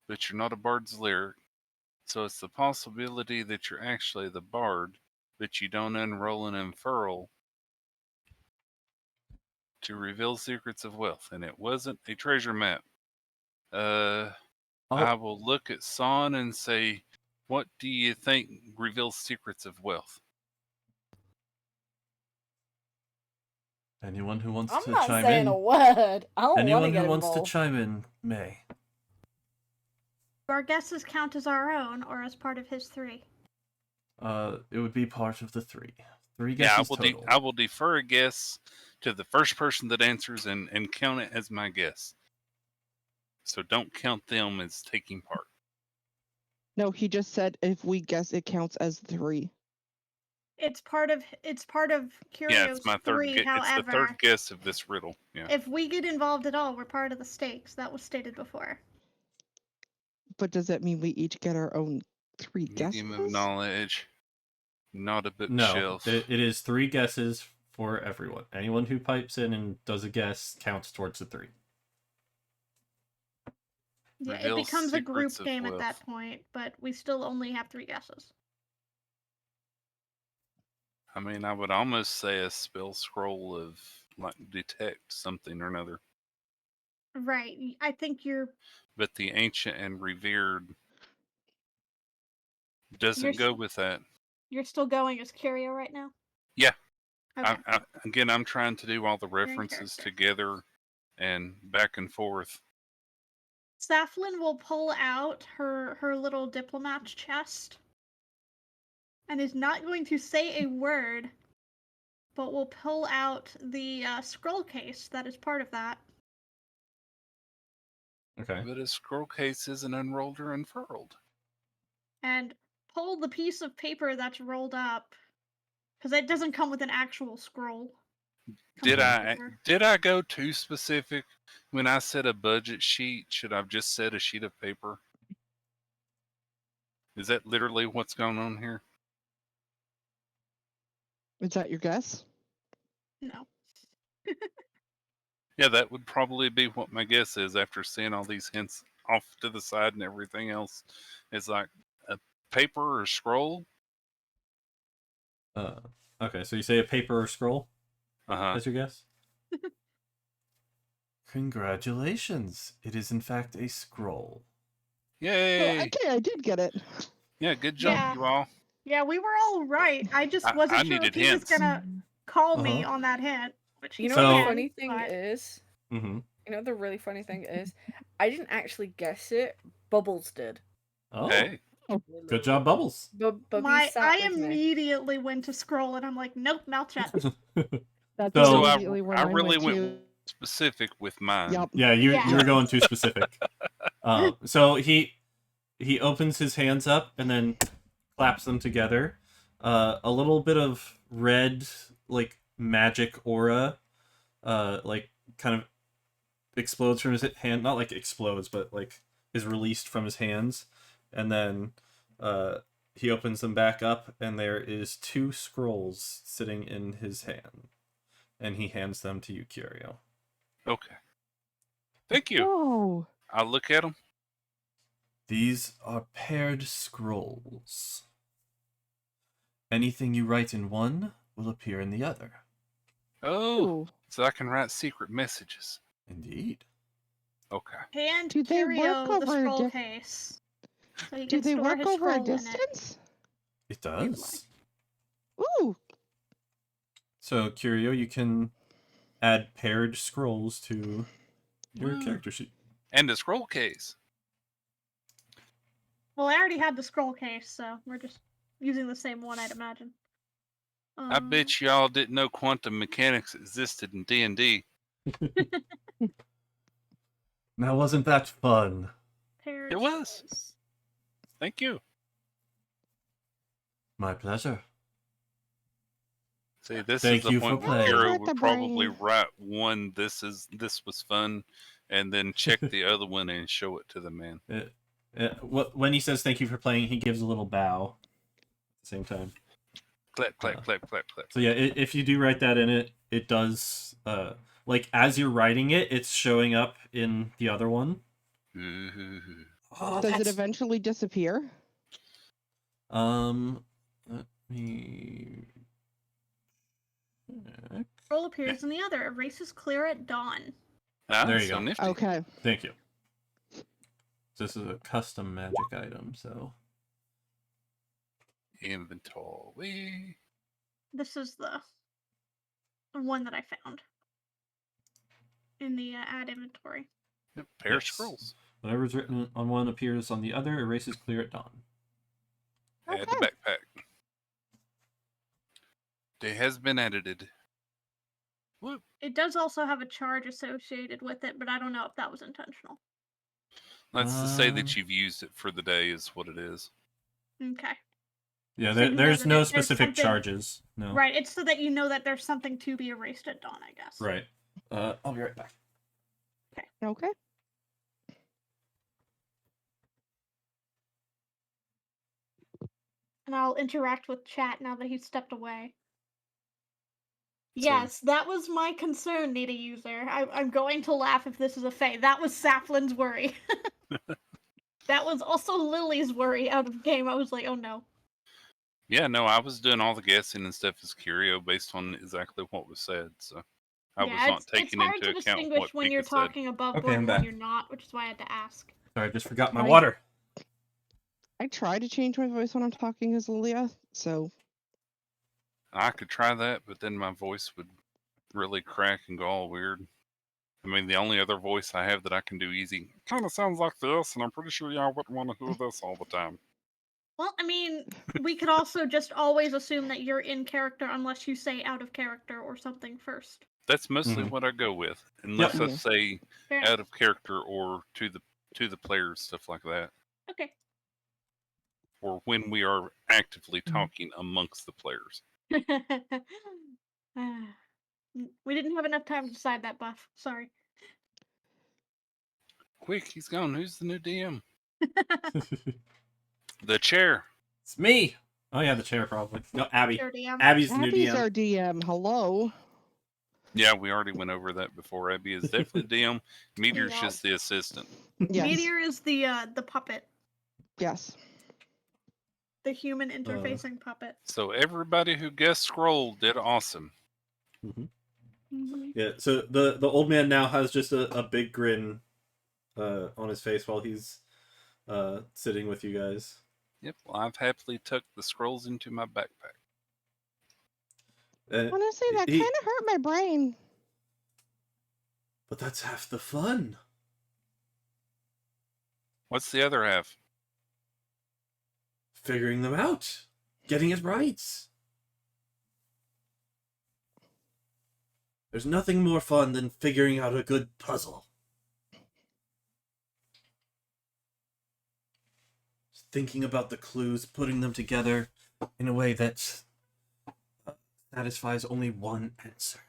but you're not a bard's lyric, so it's the possibility that you're actually the bard, but you don't unroll and unfurl to reveal secrets of wealth, and it wasn't a treasure map. I will look at Son and say, what do you think reveals secrets of wealth? Anyone who wants I'm to not chime saying in? a word. I don't want to Anyone get who wants to involved. chime in may. Our guesses count as our own or as part of his 3? It would be part of the 3. 3 Yeah, guesses total. I will defer a guess to the first person that answers and count it as my guess. So don't count them as taking part. No, he just said if we guess it counts as 3. It's part of Curio's Yeah, it's my third 3. It's the However, third guess of this riddle. Yeah. if we get involved at all, we're part of the stakes. That was stated before. But does that mean we each get our own 3 guesses? Medium of knowledge, not a No, bookshelf. it is 3 guesses for everyone. Anyone who pipes in and does a guess counts towards the 3. Yeah, Reveals it becomes a group secrets of game at that wealth. point, but we still only have 3 guesses. I mean, I would almost say a spell scroll of like detect something or another. Right. I think you're But the ancient and revered doesn't go with that. You're still going as Curio right now? Yeah. Okay. Again, I'm trying to do all the in references character. together and back and forth. Saflin will pull out her little diplomat's chest and is not going to say a word, but will pull out the scroll case that is part of that. Okay. But a scroll case isn't unrolled or unfurled. And pull the piece of paper that's rolled up, because it doesn't come with an actual scroll. Did I go too specific when I said a budget sheet? Should I have just said a sheet of paper? Is that literally what's going on here? Is that your guess? No. Yeah, that would probably be what my guess is after seeing all these hints off to the side and everything else. It's like a paper or scroll. Okay, so you say a paper or scroll? Uh-huh. That's your guess? Congratulations. It is in fact a scroll. Yay! Oh, okay, I did get it. Yeah, good job, Yeah. you all. Yeah, we were all right. I just I wasn't sure needed if he was hints. gonna call me Uh-huh. on that hint. Which You know So- what can, the funny thing but... is? Mm-hmm. You know what the really funny thing is? I didn't actually guess it. Bubbles did. Oh, Hey, good job, Bubbles. Bubby sat I with me. immediately went to scroll and I'm like, nope, mouth shut. That's So- immediately where I mine really went went specific with mine. Yep. Yeah, you Yeah. were going too specific. So he opens his hands up and then claps them together. A little bit of red, like magic aura, like kind of explodes from his hand. Not like explodes, but like is released from his hands, and then he opens them back up, and there is 2 scrolls sitting in his hand, and he hands them to you, Curio. Okay. Thank you. Oh, I'll look at them. These are paired scrolls. Anything you write in one will appear in the other. Oh, Ooh. so I can write secret messages. Indeed. Okay. Hand Do they work Curio the over scroll diff- case. So he Do can they store work his over a scroll in it. distance? It you would does. Ooh. So, Curio, you can add paired scrolls to your Woo. character sheet. And a scroll case. Well, I already had the scroll case, so we're just using the same one, I'd imagine. I bet y'all didn't know quantum mechanics existed in D&D. Now, wasn't that fun? Paired It was. scrolls. Thank you. My pleasure. See, this Thank is the you for point where playing. Kira Hurt the would probably brain. write one, this was fun, and then check the other one and show it to the man. When he says thank you for playing, he gives a little bow at the same time. Clap, clap, clap, clap, clap. So yeah, if you do write that in it, it does, like, as you're writing it, it's showing up in the other one. Ooh. Oh, Does it eventually disappear? Let me... check. Scroll appears in the other. Erases clear at dawn. Ah, There you so go. nifty. Okay. Thank you. This is a custom magic item, so... Inventory. This is the one that I found in the add inventory. Yep, pair of Yes. scrolls. Whatever's written on one appears on the other. Erases clear at dawn. Add the Okay. backpack. It has been edited. Whoop. It does also have a charge associated with it, but I don't know if that was intentional. Let's just say that you've used it for the day is what it is. Okay. Yeah, So you know there's that no there's specific something- charges. No. Right, it's so that you know that there's something to be erased at dawn, I guess. Right. I'll be right back. Okay. And I'll interact with chat now that he's stepped away. So- Yes, that was my concern, Nita user. I'm going to laugh if this is a fake. That was Saflin's worry. That was also Lily's worry out of game. I was like, oh no. Yeah, no, I was doing all the guessing and stuff as Curio based on exactly what was said, so I was not it's taking hard into to account distinguish what when you're Pika said. talking above Okay, board I'm and when back. you're not, which is why I had to ask. Sorry, I just forgot my Right. water. I try to change my voice when I'm talking as Lilia, so I could try that, but then my voice would really crack and go all weird. I mean, the only other voice I have that I can do easy kind of sounds like this, and I'm pretty sure y'all wouldn't want to hear this all the time. Well, I mean, we could also just always assume that you're in character unless you say out of character or something first. That's mostly Mhm. what I go with, unless I Yeah. say Fair out of character or to the players, stuff like that, Okay. or when we are actively Mhm. talking amongst the players. We didn't have enough time to decide that, Buff. Sorry. Quick, he's gone. Who's the new DM? The chair. It's me. Oh yeah, the chair probably. No, Abby. Sure, DM. Abby's the new Abby's DM. our DM. Hello. Yeah, we already went over that before. Abby is definitely DM. Meteor's Yeah. just the assistant. Yes. Meteor is the puppet, Yes. the human interfacing puppet. So everybody who guessed scroll did awesome. Mhm. Yeah. So the old man now has just a big grin, on his face while he's sitting with you guys. Yep, well, I've happily tucked the scrolls into my backpack. And Honestly, that he- kind of hurt my brain. But that's half the fun. What's the other half? Figuring them out, getting it right. There's nothing more fun than figuring out a good puzzle. Thinking about the clues, putting them together in a way that satisfies only one answer.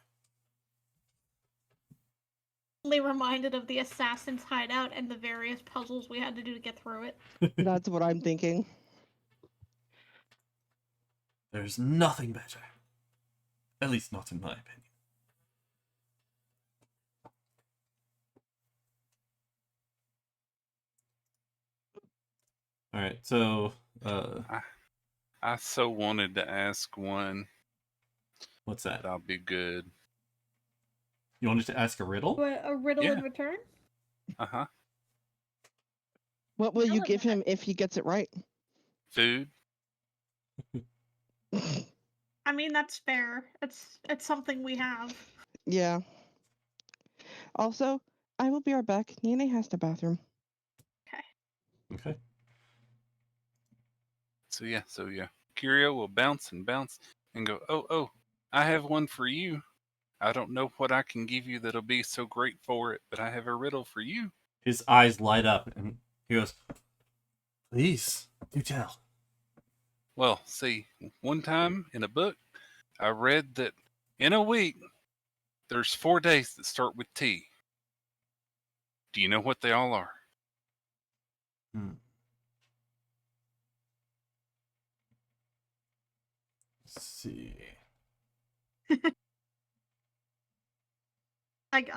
Only reminded of the assassin's hideout and the various puzzles we had to do to get through it. That's what I'm thinking. There's nothing better. At least not in my opinion. Alright, so I so wanted to ask one, What's that? but I'll be good. You wanted to ask a riddle? What, a riddle in Yeah. return? Uh-huh. What will you Tell him give that. him if he gets it right? Food. I mean, that's fair. It's something we have. Yeah. Also, I will be right back. Nene has the bathroom. Okay. So yeah. Curio will bounce and bounce and go, oh, I have one for you. I don't know what I can give you that'll be so great for it, but I have a riddle for you. His eyes light up, and he goes, "Please, do tell." Well, see, one time in a book, I read that in a week, there's 4 days that start with T. Do you know what they all are? Hmm. Let's see. Like,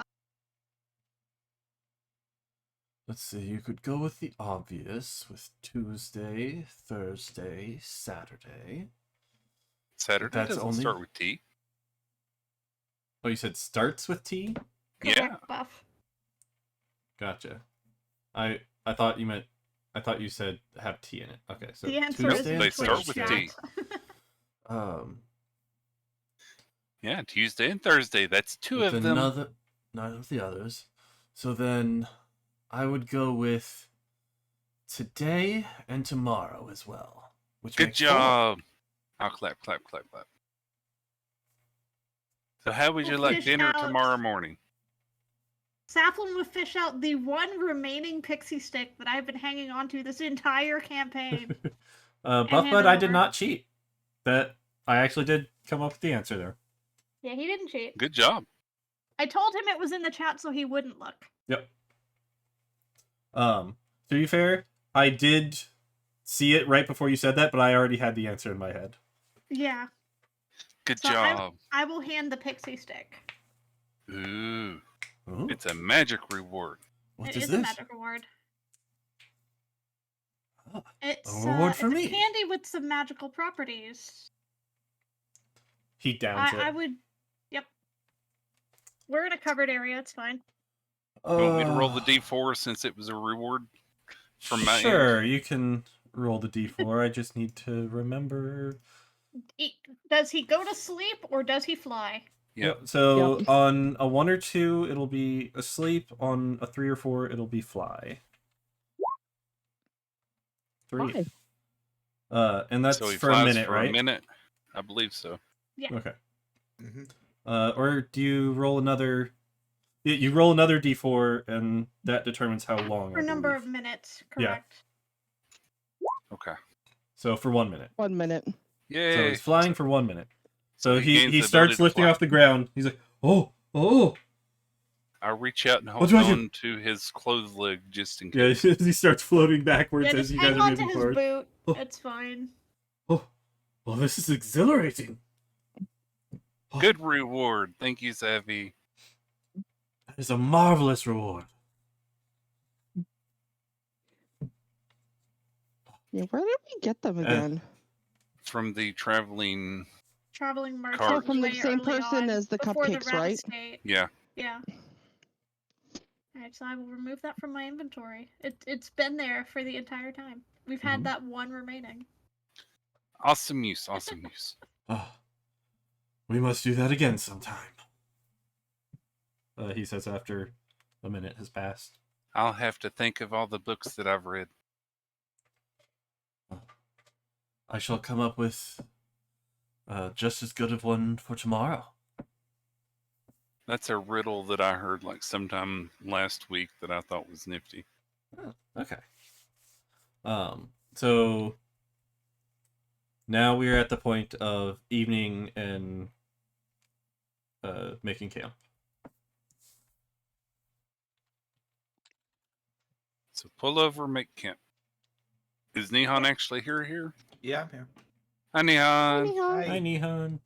Let's see. You could go with the obvious with Tuesday, Thursday, Saturday. Saturday That's doesn't only- start with T. Oh, you said starts with T? Yeah. correct, Buff. Gotcha. I thought you meant. I thought you said have T in it. Okay, so The answer is Tuesday in they and the start Twitch with Thursday. T. chat. Yeah, Tuesday and Thursday. That's two With of them. None of the others. So then, I would go with today and tomorrow as well. Which Good makes four. job. I'll clap. So how would you We'll like fish dinner out- tomorrow morning? Safflin will fish out the one remaining pixie stick that I've been hanging on to this entire campaign. Buff hand Bud, it I did over. not cheat. That I actually did come up with the answer there. Yeah, he didn't cheat. Good job. I told him it was in the chat so he wouldn't look. Yep. To be fair, I did see it right before you said that, but I already had the answer in my head. Yeah. Good So job. I will hand the pixie stick. Ooh. Ooh, It's a magic reward. what It is is this? a magic reward. Ah, It's reward for it's me. a candy with some magical properties. He downs I it. would. Yep. We're in a covered area. It's fine. You want me to roll the D4 since it was a reward from my Sure, end? you can roll the D4. I just need to remember. Does he go to sleep or does he fly? Yep. So Yep. on a 1 or 2, it'll be asleep. On a 3 or 4, it'll be fly. 3. Five. And that's So he for a flies minute, for right? a minute. I believe so. Okay. Mm-hmm. Or do you roll another? You roll another D4, and that determines how long. For I number believe. of minutes, Yeah. correct. Okay. So for 1 minute. 1 minute. Yay. So he's flying for 1 minute. So gains he the starts ability to lifting fly. off the ground. He's like, oh. I reach out and What hold do I do? on to his clothes leg just in Yeah, case. he starts floating backwards Yeah, as just you guys hang are on to moving his forward. boot. Oh. It's fine. Oh, well, this is exhilarating. Oh, Good reward. Thank you, Savvy. that is a marvelous reward. Yeah, where did we get them again? From the traveling. Traveling merchant. Cart. Oh, from the way same early person on, as the before cupcakes, the rapid right? State. Yeah. Yeah. Alright, so I will remove that from my inventory. It's been there for the entire time. We've had Mhm. that one remaining. Awesome use. Oh, we must do that again sometime. He says after a minute has passed. I'll have to think of all the books that I've read. I shall come up with just as good of one for tomorrow. That's a riddle that I heard like sometime last week that I thought was nifty. Oh, okay. So now we're at the point of evening and making camp. So pull over, make camp. Is Nihon actually here? Yeah, I'm here. Hi, Nihon. Anyhow, Hi. Hi, Nihon.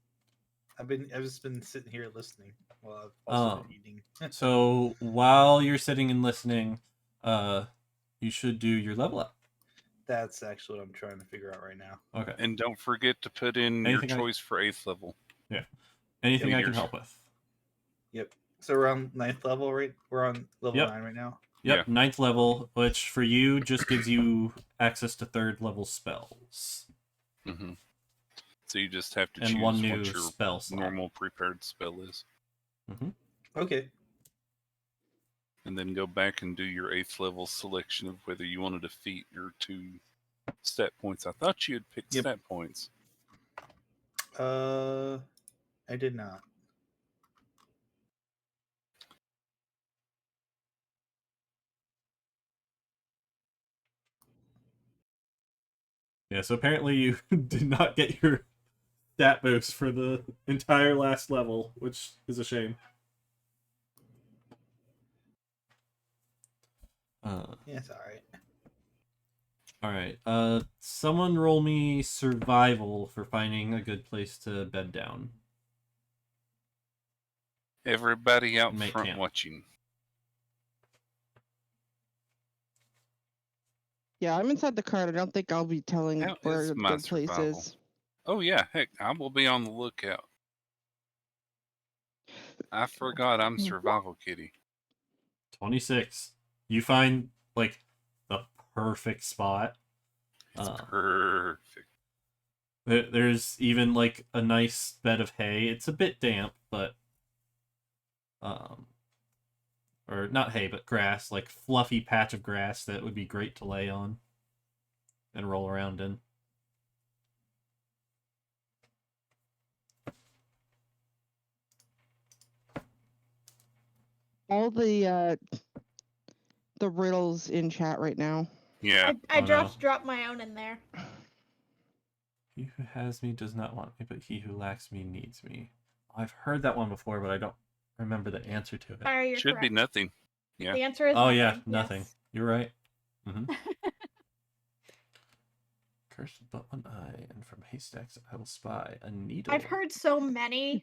I've just been sitting here listening while I've also been eating. So while you're sitting and listening, you should do your level up. That's actually what I'm trying to figure out right now. Okay. And don't forget to put in Anything your choice for 8th level. Anything I can Meters. help with? Yep. So we're on 9th level, right? We're on level Yep. 9 right now. Yep, 9th level, which for you just gives you access to 3rd level spells. Mm-hmm. So you just have to And choose one new what your spell slot. normal prepared spell is. Mm-hmm. Okay. And then go back and do your 8th level selection of whether you want to defeat your 2 stat points. I thought you had picked Yep. stat points. I did not. Yeah, so apparently you did not get your stat boost for the entire last level, which is a shame. Yeah, it's alright. Alright, someone roll me survival for finding a good place to bed down. Everybody out Make front camp. watching. Yeah, I'm inside the cart. I don't think I'll be telling How where is a my good place survival? is. Oh yeah, heck, I will be on the lookout. I forgot I'm survival kitty. 26. You find, like, the perfect spot. It's perfect. There's even, like, a nice bed of hay. It's a bit damp, but... or not hay, but grass. Like, fluffy patch of grass that would be great to lay on. And roll around in. All the riddles in chat right now. Yeah. I Oh, no. just dropped my own in there. He who has me does not want me, but he who lacks me needs me. I've heard that one before, but I don't remember the answer to it. Fire, you're Should be correct. nothing. Yeah. The answer is Oh, nothing. yeah, nothing. Yes. You're right. Mm-hmm. Cursed but one eye, and from haystacks I will spy a needle. I've heard so many.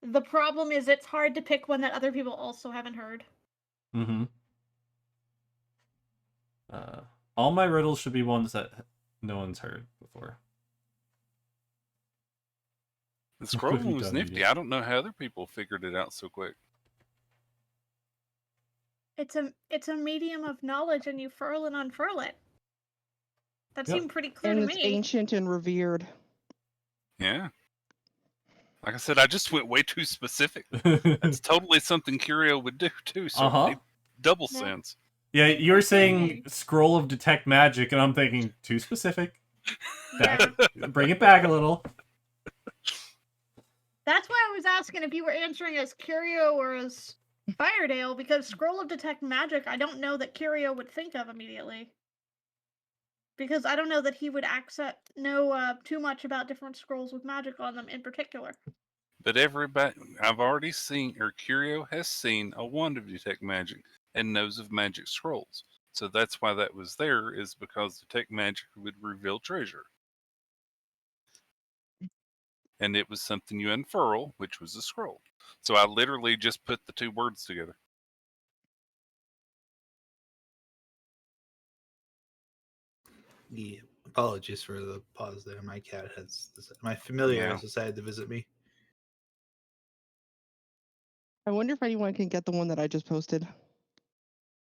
The problem is it's hard to pick one that other people also haven't heard. Mm-hmm. All my riddles should be ones that no one's heard before. The What scroll have you one was done, nifty. idiot? I don't know how other people figured it out so quick. It's a medium of knowledge, and you furl and unfurl it. That Yep. seemed pretty clear And to it's me. ancient and revered. Yeah. Like I said, I just went way too specific. That's totally something Curio would do too, so it made double Yeah. sense. Yeah, you were saying Maybe. scroll of detect magic, and I'm thinking too specific. Yeah. Bring it back a little. That's why I was asking if you were answering as Curio or as Firedale, because Scroll of Detect Magic, I don't know that Curio would think of immediately. Because I don't know that he would know too much about different scrolls with magic on them in particular. But everybody, I've already seen, or Curio has seen a wand of detect magic and knows of magic scrolls. So that's why that was there, is because detect magic would reveal treasure. And it was something you unfurl, which was a scroll. So I literally just put the two words together. Yeah. Apologies for the pause there. My cat my familiar Yeah. has decided to visit me. I wonder if anyone can get the one that I just posted.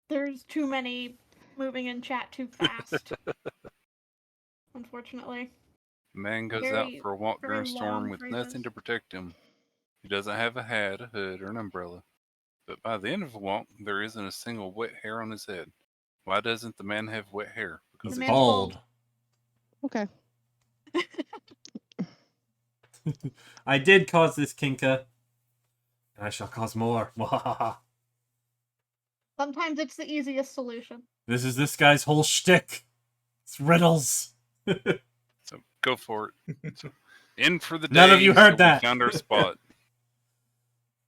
There's too many moving in chat too fast. Unfortunately. Man goes Very- out for a walk very during a storm long with phrases. nothing to protect him. He doesn't have a hat, a hood, or an umbrella. But by the end of the walk, there isn't a single wet hair on his head. Why doesn't the man have wet hair? Because He's The he's man's bald. Okay. I did cause this, Kinka. And I shall cause more. Sometimes it's the easiest solution. This is this guy's whole shtick. It's riddles. So go for it. So, in for the day. None of you heard so that. We found our spot.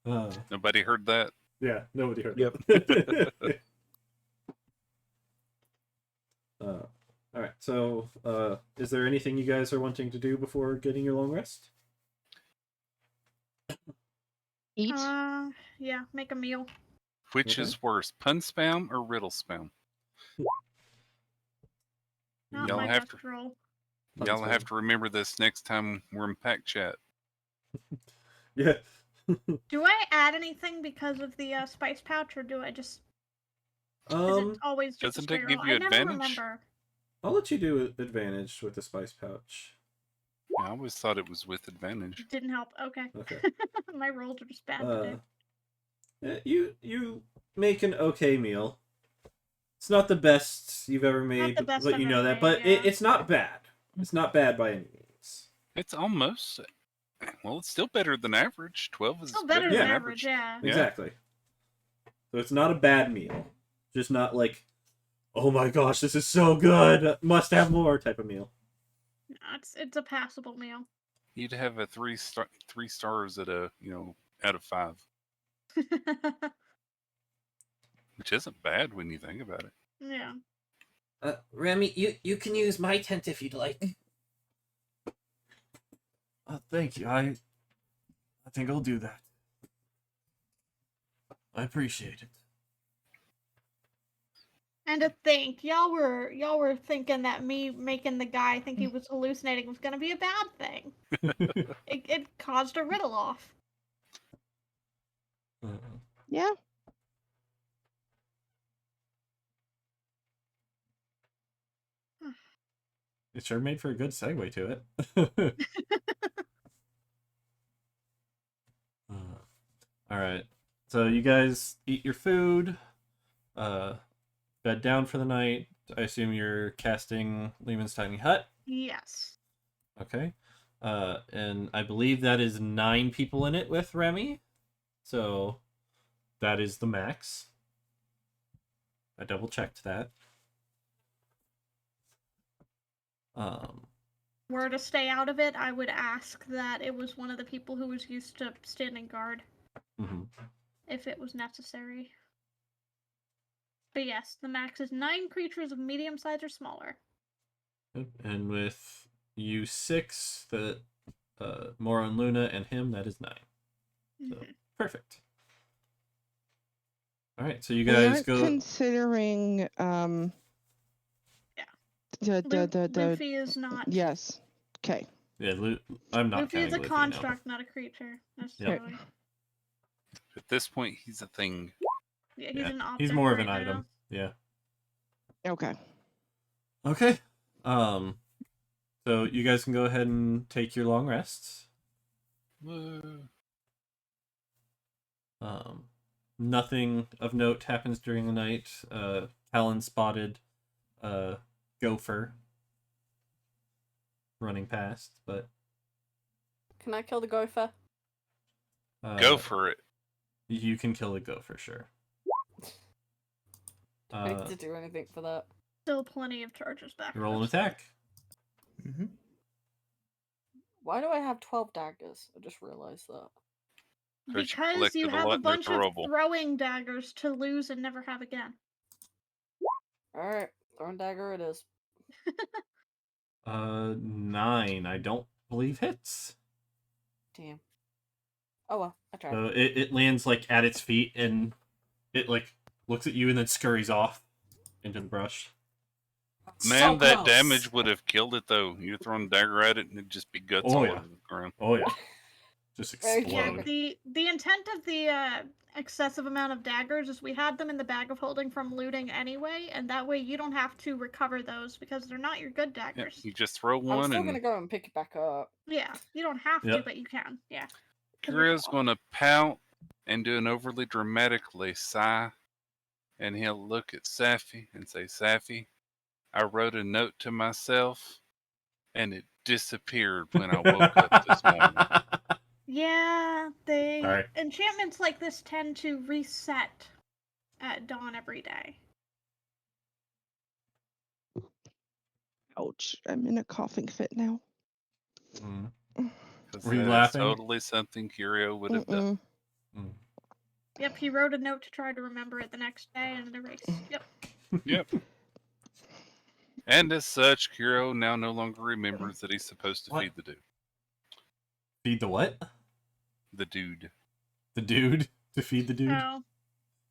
Uh, Nobody heard that. yeah, nobody heard Yep. that. Alright, so is there anything you guys are wanting to do before getting your long rest? Eat. Yeah, make a meal. Which Okay. is worse, pun spam or riddle spam? Not Y'all my have best to- roll. Y'all That's have fine. to remember this next time we're in pack chat. Yeah. Do I add anything because of the spice pouch, or do I just? Is it always just a Doesn't it straight give roll? you I never advantage? remember. I'll let you do advantage with the spice pouch. I always thought it was with advantage. Didn't help. Okay. Okay. My rolls are just bad today. Yeah, you make an okay meal. It's not the best you've ever made, the best but I've you know ever that. made, But yeah. it's not bad. It's not bad by any means. It's almost. Well, it's still better than average. 12 is Still better than than average, yeah. Exactly. So it's not a bad meal. Just not like, oh my gosh, this is so good, must have more type of meal. No, it's a passable meal. You'd have a 3 stars at a out of 5, which isn't bad when you think about it. Yeah. Remy, you can use my tent if you'd like. Thank you. I think I'll do that. I appreciate it. And to think, y'all were thinking that me making the guy think he was hallucinating was gonna be a bad thing. It caused a riddle off. Yeah. It sure made for a good segue to it. All right. So you guys eat your food, bed down for the night. I assume you're casting Lehman's Tiny Hut. Yes. Okay. And I believe that is 9 people in it with Remy. So that is the max. I double checked that. Were to stay out of it, I would ask that it was one of the people who was used to standing guard, if it was necessary. But yes, the max is 9 creatures of medium size or smaller. And with you 6, the Mora and Luna and him, that is 9. So perfect. All right, so you We guys aren't go. considering the Luffy is not. yes. Okay. Yeah, I'm not Luffy is counting a Luffy, construct, not a creature necessarily. At this point, he's a thing. Yeah, he's an object. He's more of an right item. now. Yeah. Okay. Okay. So you guys can go ahead and take your long rests. Nothing of note happens during the night. Talon spotted Gopher running past, but Can I kill the gopher? Go for it. you can kill the Gopher, sure. Do I need to do anything for that? Still plenty of charges back. Roll an us. attack. Mm-hmm. Why do I have 12 daggers? I just realized that. Because you Because you collected a have lot a and they're bunch of throwable. throwing daggers to lose and never have again. Alright, throwing dagger it is. 9. I don't believe hits. Damn. Oh well, I tried. So it lands like at its feet and it like looks at you and then scurries off into the brush. Man, So that close. damage would have killed it though. You're throwing a dagger at it and it'd just be guts Oh, all yeah. over the ground. Oh yeah. Just Very explode. Yeah, the intent of the excessive amount of daggers is we had them in the bag of holding from looting anyway, and that way you don't have to recover those because they're not your good Yeah, daggers. you just throw I'm one still and gonna go and pick it back up. Yeah, you don't have to, Yep. but you can. Yeah. Kirio's gonna pout and do an overly dramatically sigh, and he'll look at Safi and say, Safi, I wrote a note to myself and it disappeared when I woke up this morning. Yeah, Alright. enchantments like this tend to reset at dawn every day. Ouch. I'm in a coughing fit now. Mm. Because Were you that is laughing? totally something Kirio would have done. Mm-mm. Yep, he wrote a note to try to remember it the next day and erase. Yep. Yep. And as such, Kirio now no longer remembers that he's supposed to What? feed the dude. Feed the what? The dude. The dude? To feed the dude? Oh,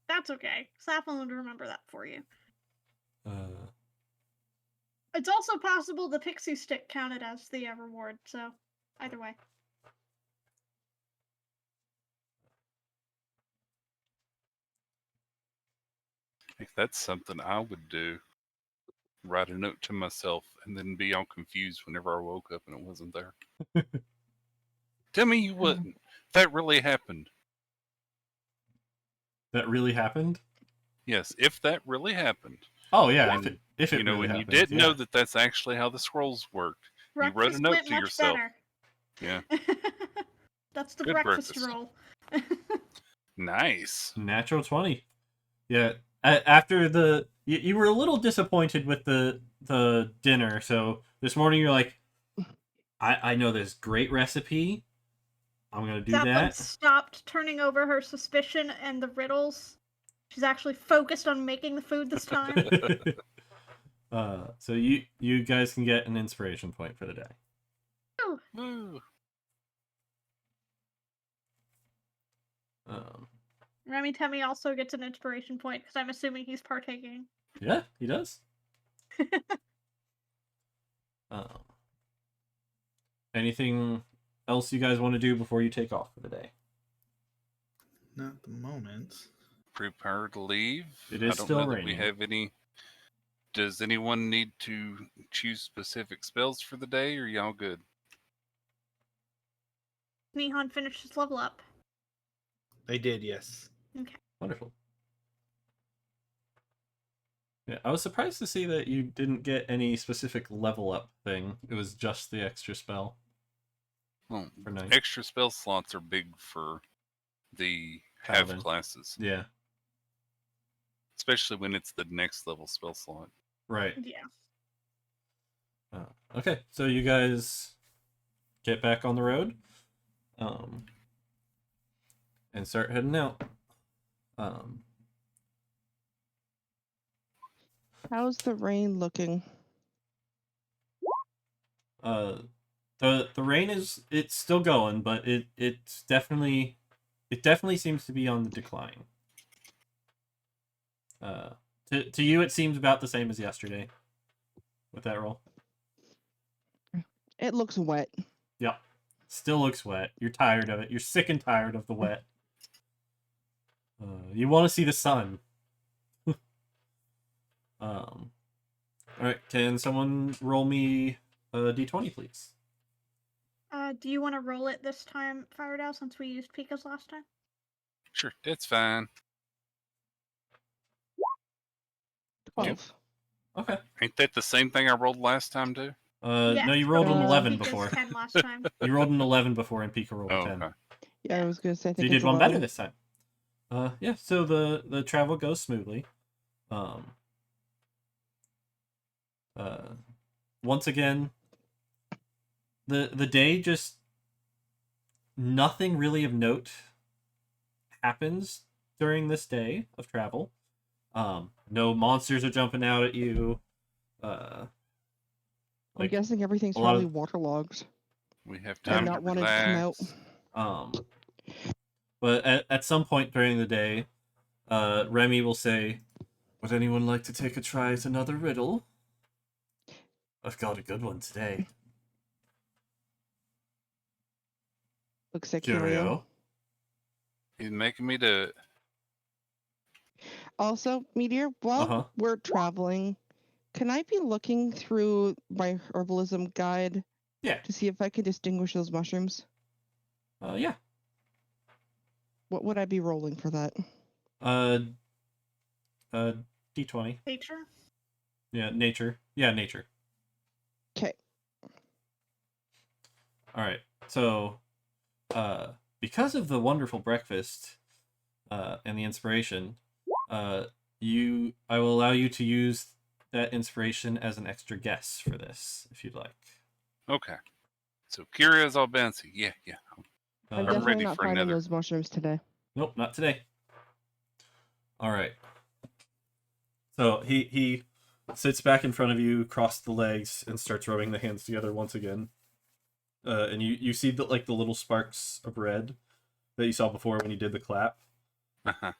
that's okay. Saffron would remember that for you. It's also possible the pixie stick counted as the reward, so either way. If that's something I would do. Write a note to myself and then be all confused whenever I woke up and it wasn't there. Tell me you wouldn't. That really happened. That really happened? Yes, if that really happened. Oh yeah, And, if it you know, really and you happened, didn't yeah. know that that's actually how the scrolls worked. You wrote a Breakfast note went to much yourself. better. Yeah. That's the Good breakfast breakfast. roll. Nice. Natural 20. Yeah. After the you were a little disappointed with the dinner, so this morning you're like, I know this great recipe. I'm gonna do Zeppelin that. stopped turning over her suspicion and the riddles. She's actually focused on making the food this time. So you guys can get an inspiration point for the day. Ooh, Woo. Remy Temmie also gets an inspiration point because I'm assuming he's partaking. Yeah, he does. um, anything else you guys want to do before you take off for the day? Not at the moment. Prepare to leave. It is I don't still know that we raining. have any. Does anyone need to choose specific spells for the day, or y'all good? Nihon finished his level up. I did, yes. Okay. Wonderful. Yeah, I was surprised to see that you didn't get any specific level up thing. It was just the extra spell. Well, For night. extra spell slots are big for the have Paladin. classes, Yeah, especially when it's the next level spell slot. right. Yeah. Okay, so you guys get back on the road, and start heading out. How's the rain looking? The rain it's still going, but it definitely seems to be on the decline. To you it seems about the same as yesterday with that roll. It looks wet. Yep. Still looks wet. You're tired of it. You're sick and tired of the wet. You want to see the sun. All right, can someone roll me a d20, please? Do you want to roll it this time, Firedow, since we used Pika's last time? Sure, it's fine. 12. Okay. Ain't that the same thing I rolled last time, too? Yes, No, you but rolled we an used 11 Pika's before. 10 last time. You rolled an 11 before, and Pika rolled a Oh, 10. okay. Yeah, I was going to say, I So think you it's did one better 11. this time. Yeah, so the travel goes smoothly. Once again, the day just nothing really of note happens during this day of travel. No monsters are jumping out at you. I'm Like guessing everything's a lot probably of- waterlogged We have and time to not wanting to come out. relax. But at some point during the day, Remy will say, "Would anyone like to take a try at another riddle? I've got a good one today." Looks like Curio. He's making me do it. Also, Meteor, while we're traveling, can I be looking through my herbalism guide Yeah. to see if I can distinguish those mushrooms? Yeah. What would I be rolling for that? D20. Nature? Yeah, nature. Yeah, nature. Okay. All right. So, because of the wonderful breakfast, and the inspiration, I will allow you to use that inspiration as an extra guess for this, if you'd like. Okay. So Kira's all bouncy. Yeah. I'm I'm definitely ready not for finding another. those mushrooms today. Nope, not today. All right. So he sits back in front of you, crossed the legs, and starts rubbing the hands together once again. And you see the little sparks of red that you saw before when you did the clap. Uh-huh.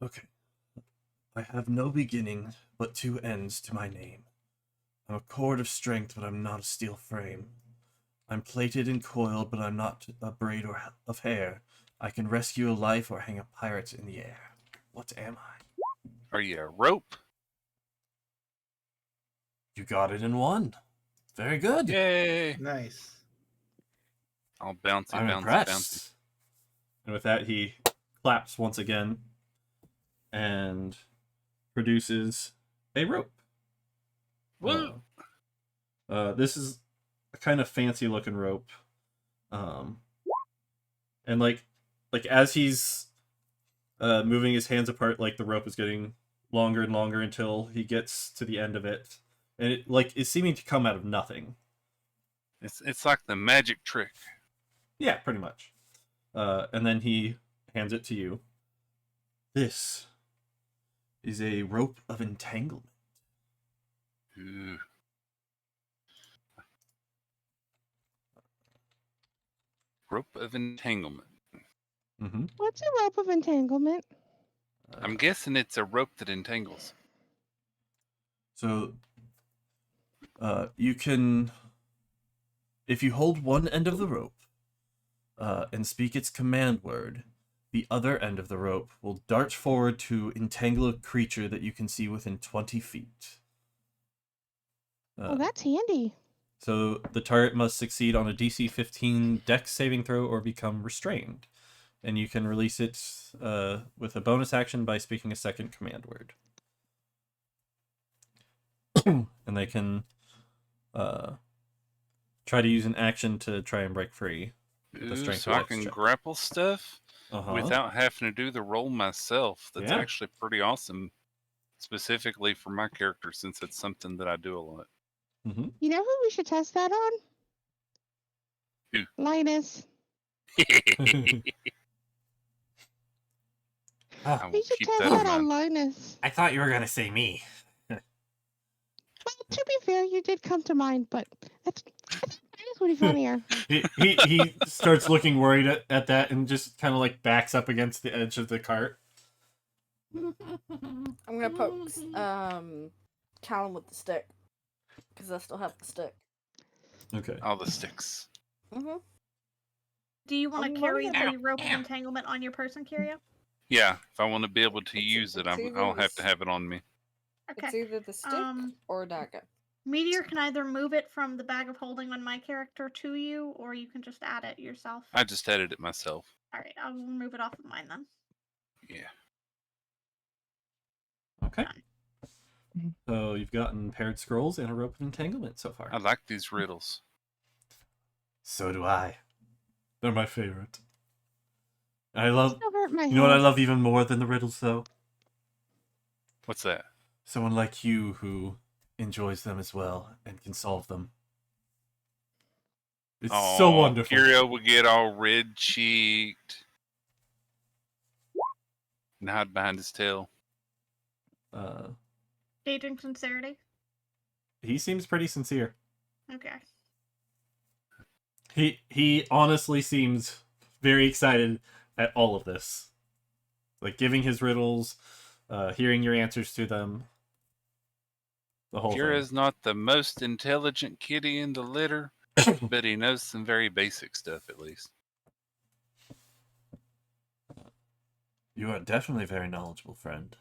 Okay. I have no beginning, but two ends to my name. I'm a cord of strength, but I'm not a steel frame. I'm plated and coiled, but I'm not a braid of hair. I can rescue a life or hang a pirate in the air. What am I? Are you a rope? You got it in one. Very good. Yay! Nice. All bouncy, I'm bouncy, impressed. bouncy. And with that, he claps once again and produces a rope. Woo! This is a kind of fancy looking rope. And like as he's moving his hands apart, like the rope is getting longer and longer until he gets to the end of it. And it is seeming to come out of nothing. It's like the magic trick. Yeah, pretty much. And then he hands it to you. This is a rope of entanglement. Ooh. Rope of entanglement. Mm-hmm. What's a rope of entanglement? I'm guessing it's a rope that entangles. So, you can, if you hold one end of the rope and speak its command word, the other end of the rope will dart forward to entangle a creature that you can see within 20 feet. Oh, that's handy. So the target must succeed on a DC 15 Dex saving throw or become restrained. And you can release it with a bonus action by speaking a second command word. And they can try to use an action to try and break free. With a Ooh, strength so I dex can check. grapple stuff Uh-huh. without having to do the roll myself. That's Yeah. actually pretty awesome, specifically for my character, since it's something that I do a lot. Mm-hmm. You know who we should test that on? Who? Linus. I We will should keep test that that in on mind. Linus. I thought you were gonna say me. Well, to be fair, you did come to mind, but I think Linus would be funnier. He starts looking worried at that and just kind of like backs up against the edge of the cart. I'm gonna poke Callum with the stick because I still have the stick. Okay. All the sticks. Mm-hmm. Do you want to I'm carry running the rope of entanglement on your person, Kyria? Yeah, if I want to be able to It's- use it, it's either I'll have this- to have it on me. Okay. It's either the stick or a dagger. Meteor can either move it from the bag of holding on my character to you, or you can just add it yourself. I just added it myself. Alright, I'll remove it off of mine then. Yeah. Okay. So you've gotten paired scrolls and a rope of entanglement so far. I like these riddles. So do I. They're my favorite. I love. Still hurt my You know what I head. love even more than the riddles, though? What's that? Someone like you who enjoys them as well and can solve them. It's so wonderful. Curio would get all red cheeked and hide behind his tail. Gauging sincerity? He seems pretty sincere. Okay. He honestly seems very excited at all of this. Like giving his riddles, hearing your answers to them. The whole Kira's thing. not the most intelligent kitty in the litter, but he knows some very basic stuff at least. You are definitely a very knowledgeable friend.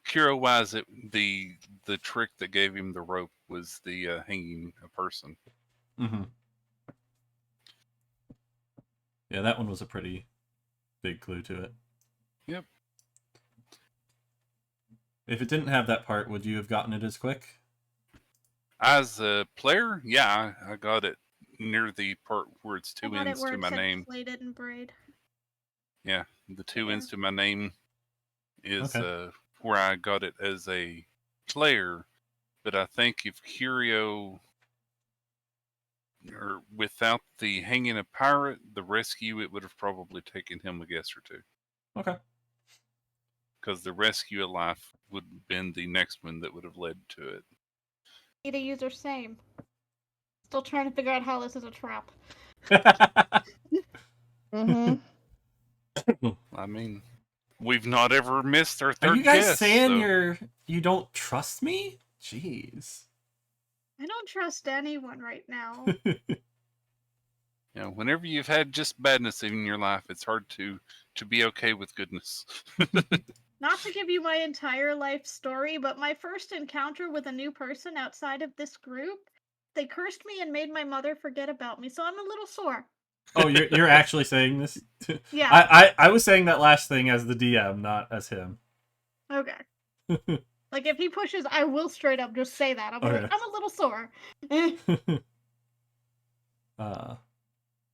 Kira wise, the trick that gave him the rope was the hanging a person. Mm-hmm. Yeah, that one was a pretty big clue to it. Yep. If it didn't have that part, would you have gotten it as quick? As a player, yeah, I got it near the part where it's I two got it ends where to it my said name. plated and braid. Yeah, the two Yeah. ends to my name is Okay. where I got it as a player. But I think if Curio, or without the hanging a pirate, the rescue, it would have probably taken him a guess or two. Okay. Because the rescue of life would have been the next one that would have led to it. Need a user same. Still trying to figure out how this is a trap. Mm-hmm. I mean, we've not ever missed our Are third you guys guest. saying So. you don't trust me? Jeez. I don't trust anyone right now. You know, whenever you've had just badness in your life, it's hard to be okay with goodness. Not to give you my entire life story, but my first encounter with a new person outside of this group, they cursed me and made my mother forget about me, so I'm a little sore. Oh, you're actually saying this? Yeah. I was saying that last thing as the DM, not as him. Okay. Like, if he pushes, I will straight up just say that. I'm Okay. like, I'm a little sore.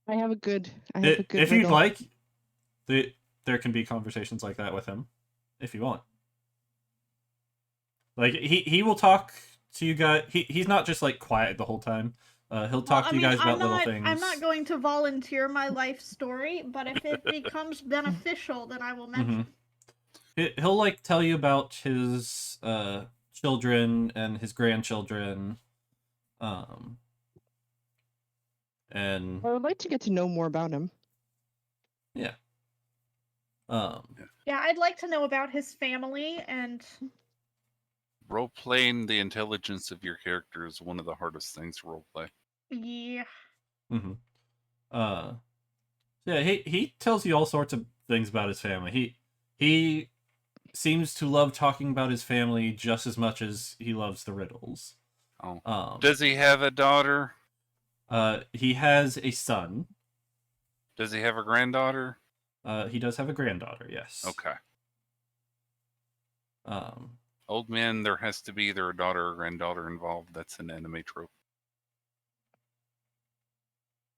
I have a good If you'd riddle. like, there can be conversations like that with him, if you want. Like he will talk to you guys. He's not just like quiet the whole time. He'll talk to you guys about little things. I'm not going to volunteer my life story, but if it becomes beneficial, then I will mention. He'll like tell you about his children and his grandchildren, and I would like to get to know more about him. yeah. Yeah, I'd like to know about his family and Role playing the intelligence of your character is one of the hardest things to role play. yeah. Yeah, he tells you all sorts of things about his family. He seems to love talking about his family just as much as he loves the riddles. Oh. Does he have a daughter? He has a son. Does he have a granddaughter? He does have a granddaughter, yes. Okay. Um, Old men, there has to be either a daughter or granddaughter involved. That's an anime trope.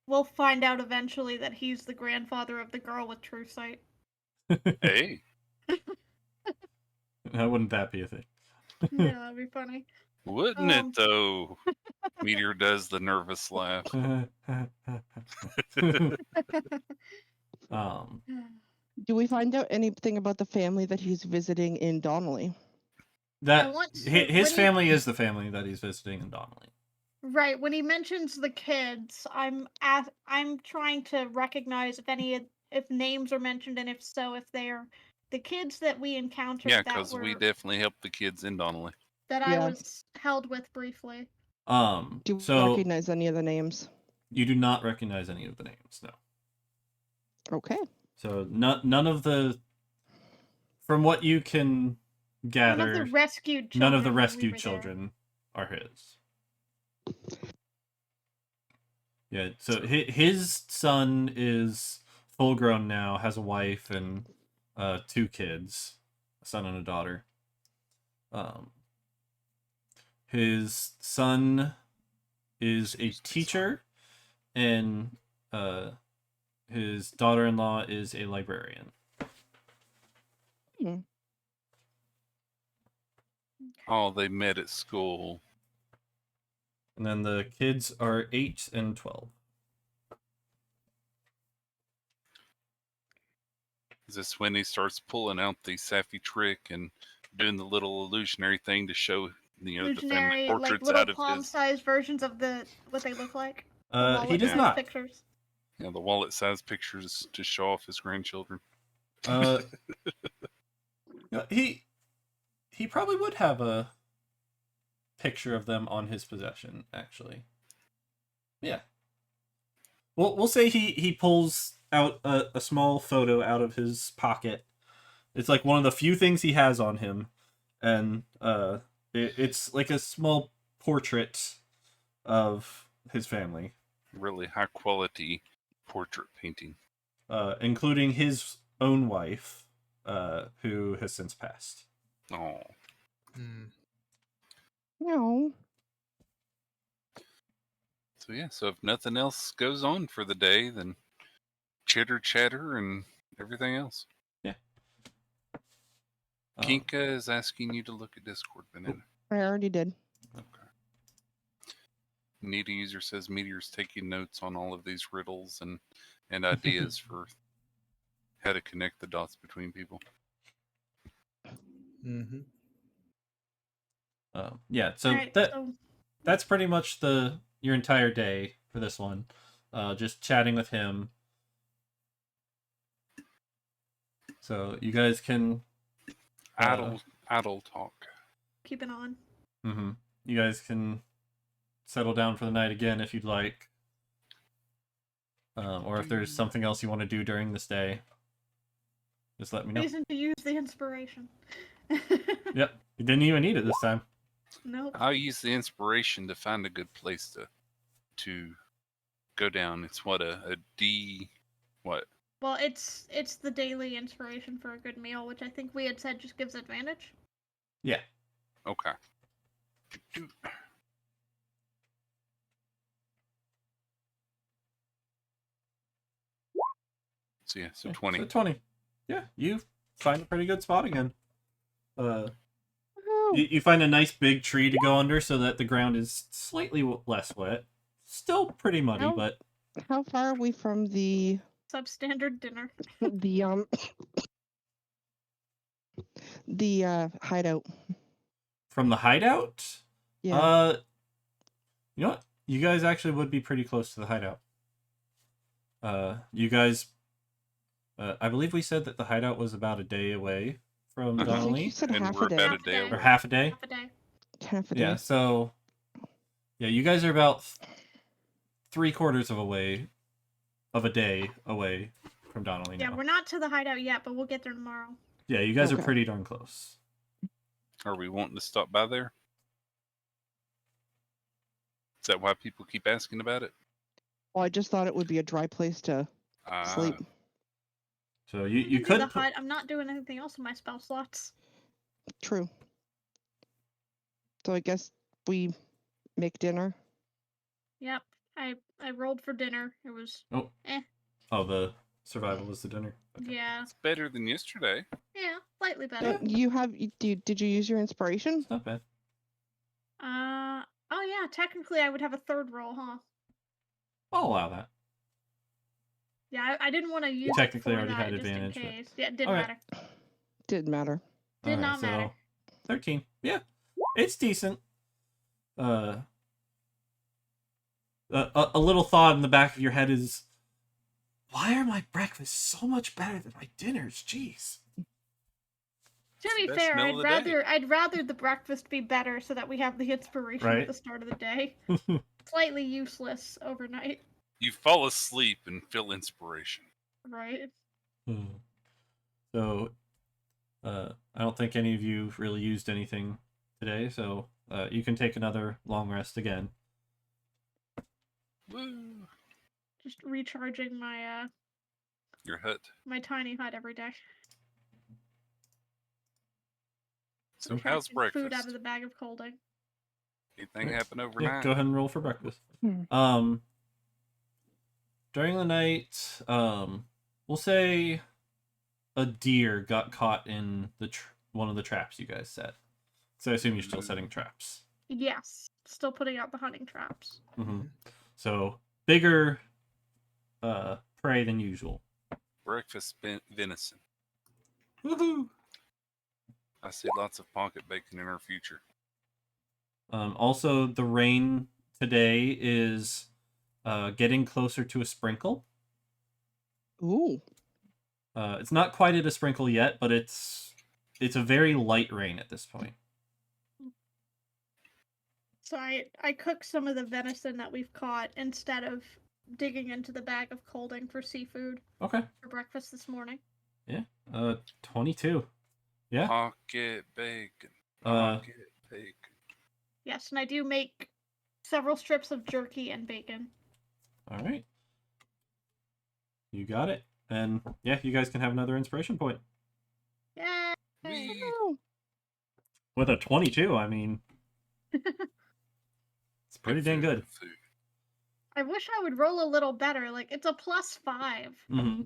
We'll find out eventually that he's the grandfather of the girl with true sight. Hey. Wouldn't that be a thing? Yeah, that'd be funny. Wouldn't it, though? Meteor does the nervous laugh. Do we find out anything about the family that he's visiting in Donnelly? His family is the family that he's visiting in Donnelly. Right. When he mentions the kids, I'm trying to recognize if names are mentioned, and if so, if they're the kids that we encountered. Yeah, because we definitely helped the kids in Donnelly. That I was held with briefly. Do you recognize any of the names? You do not recognize any of the names, no. Okay. So none of the, from what you can gather, none of the rescued children are his. Yeah, so his son is full grown now, has a wife and 2 kids, a son and a daughter. His son is a teacher, and his daughter-in-law is a librarian. Oh, they met at school. And then the kids are 8 and 12. Is this when he starts pulling out the Safi trick and doing the little illusionary thing to show the family portraits like out of palm-sized versions of what they look like? He does not. Pictures. Yeah, the wallet-sized pictures to show off his grandchildren. He probably would have a picture of them on his possession, actually. Yeah. We'll say he pulls out a small photo out of his pocket. It's like one of the few things he has on him, and it's like a small portrait of his family. Really high quality portrait painting. Including his own wife, who has since passed. Oh. No. So yeah, so if nothing else goes on for the day, then chitter chatter and everything else. Yeah. Kinka is asking you to look at Discord, Banana. I already did. Okay. Needy user says Meteor's taking notes on all of these riddles and ideas for how to connect the dots between people. Mm-hmm. Yeah, so that's pretty much your entire day for this one. just chatting with him. So you guys can idle talk. Keep it on. You guys can settle down for the night again if you'd like, or if there's something else you want to do during this day, just let me know. Reason to use the inspiration. Yep, you didn't even need it this time. Nope. I'll use the inspiration to find a good place to go down. It's what a D, what? Well, it's the daily inspiration for a good meal, which I think we had said just gives advantage. Yeah. Okay. So yeah, so 20. So 20. Yeah, you find a pretty good spot again. Oh, You find a nice big tree to go under so that the ground is slightly less wet. Still pretty muddy, Oh. but how far are we from the Substandard dinner. the hideout? from the hideout, Yeah. you know what? You guys actually would be pretty close to the hideout. You guys, I believe we said that the hideout was about a day away from I think you Donnelly, said And half we're a day. about a Half a day day. away. or half a day. Half a day. Half a day. Yeah, so yeah, you guys are about 3/4 of a day away from Donnelly Yeah, now. we're not to the hideout yet, but we'll get there tomorrow. Yeah, you guys are Okay. pretty darn close. Are we wanting to stop by there? Is that why people keep asking about it? Well, I just thought it would be a dry place to sleep. So I you can do could the put, hide. I'm not doing anything else in my spell slots. True. So I guess we make dinner. Yep. I rolled for dinner. It was the survival was the dinner. Okay. yeah. It's better than yesterday. Yeah, slightly better. Did you use your inspiration? It's not bad. Oh yeah, technically I would have a third roll, huh? I'll allow that. Yeah, I didn't want to use technically it for already that had just advantage, in but- case. Yeah, it didn't Alright. matter. Didn't matter. Did Alright, not matter. 13. Yeah, it's decent. A little thought in the back of your head is, why are my breakfasts so much better than my dinners? Jeez. To be best fair, meal of the day. I'd rather the breakfast be better so that we have the inspiration Right. at the start of the day. Slightly useless overnight, You fall asleep and feel inspiration. right? So, I don't think any of you really used anything today, so you can take another long rest again. Woo! Just recharging my Your hut. my tiny hut every day. So how's Subtracting breakfast? Food out of the bag of holding. Anything happen Yeah, overnight? go ahead and roll for breakfast. During the night, we'll say a deer got caught in one of the traps you guys set. So I assume you're still setting traps. Yes, still putting out the hunting traps. So bigger prey than usual. Breakfast venison. Woohoo! I see lots of pocket bacon in our future. Also, the rain today is getting closer to a sprinkle. Ooh. It's not quite at a sprinkle yet, but it's a very light rain at this point. So I cooked some of the venison that we've caught instead of digging into the bag of colding for seafood Okay. for breakfast this morning. Yeah. 22. Yeah. Pocket bacon. Uh, Pocket bacon. Yes, and I do make several strips of jerky and bacon. All right. You got it. And yeah, you guys can have another inspiration point. Yay! Wee. Oh, With a 22, I mean, it's pretty dang good. Food. I wish I would roll a little better. Like, it's a +5. Mm-hmm.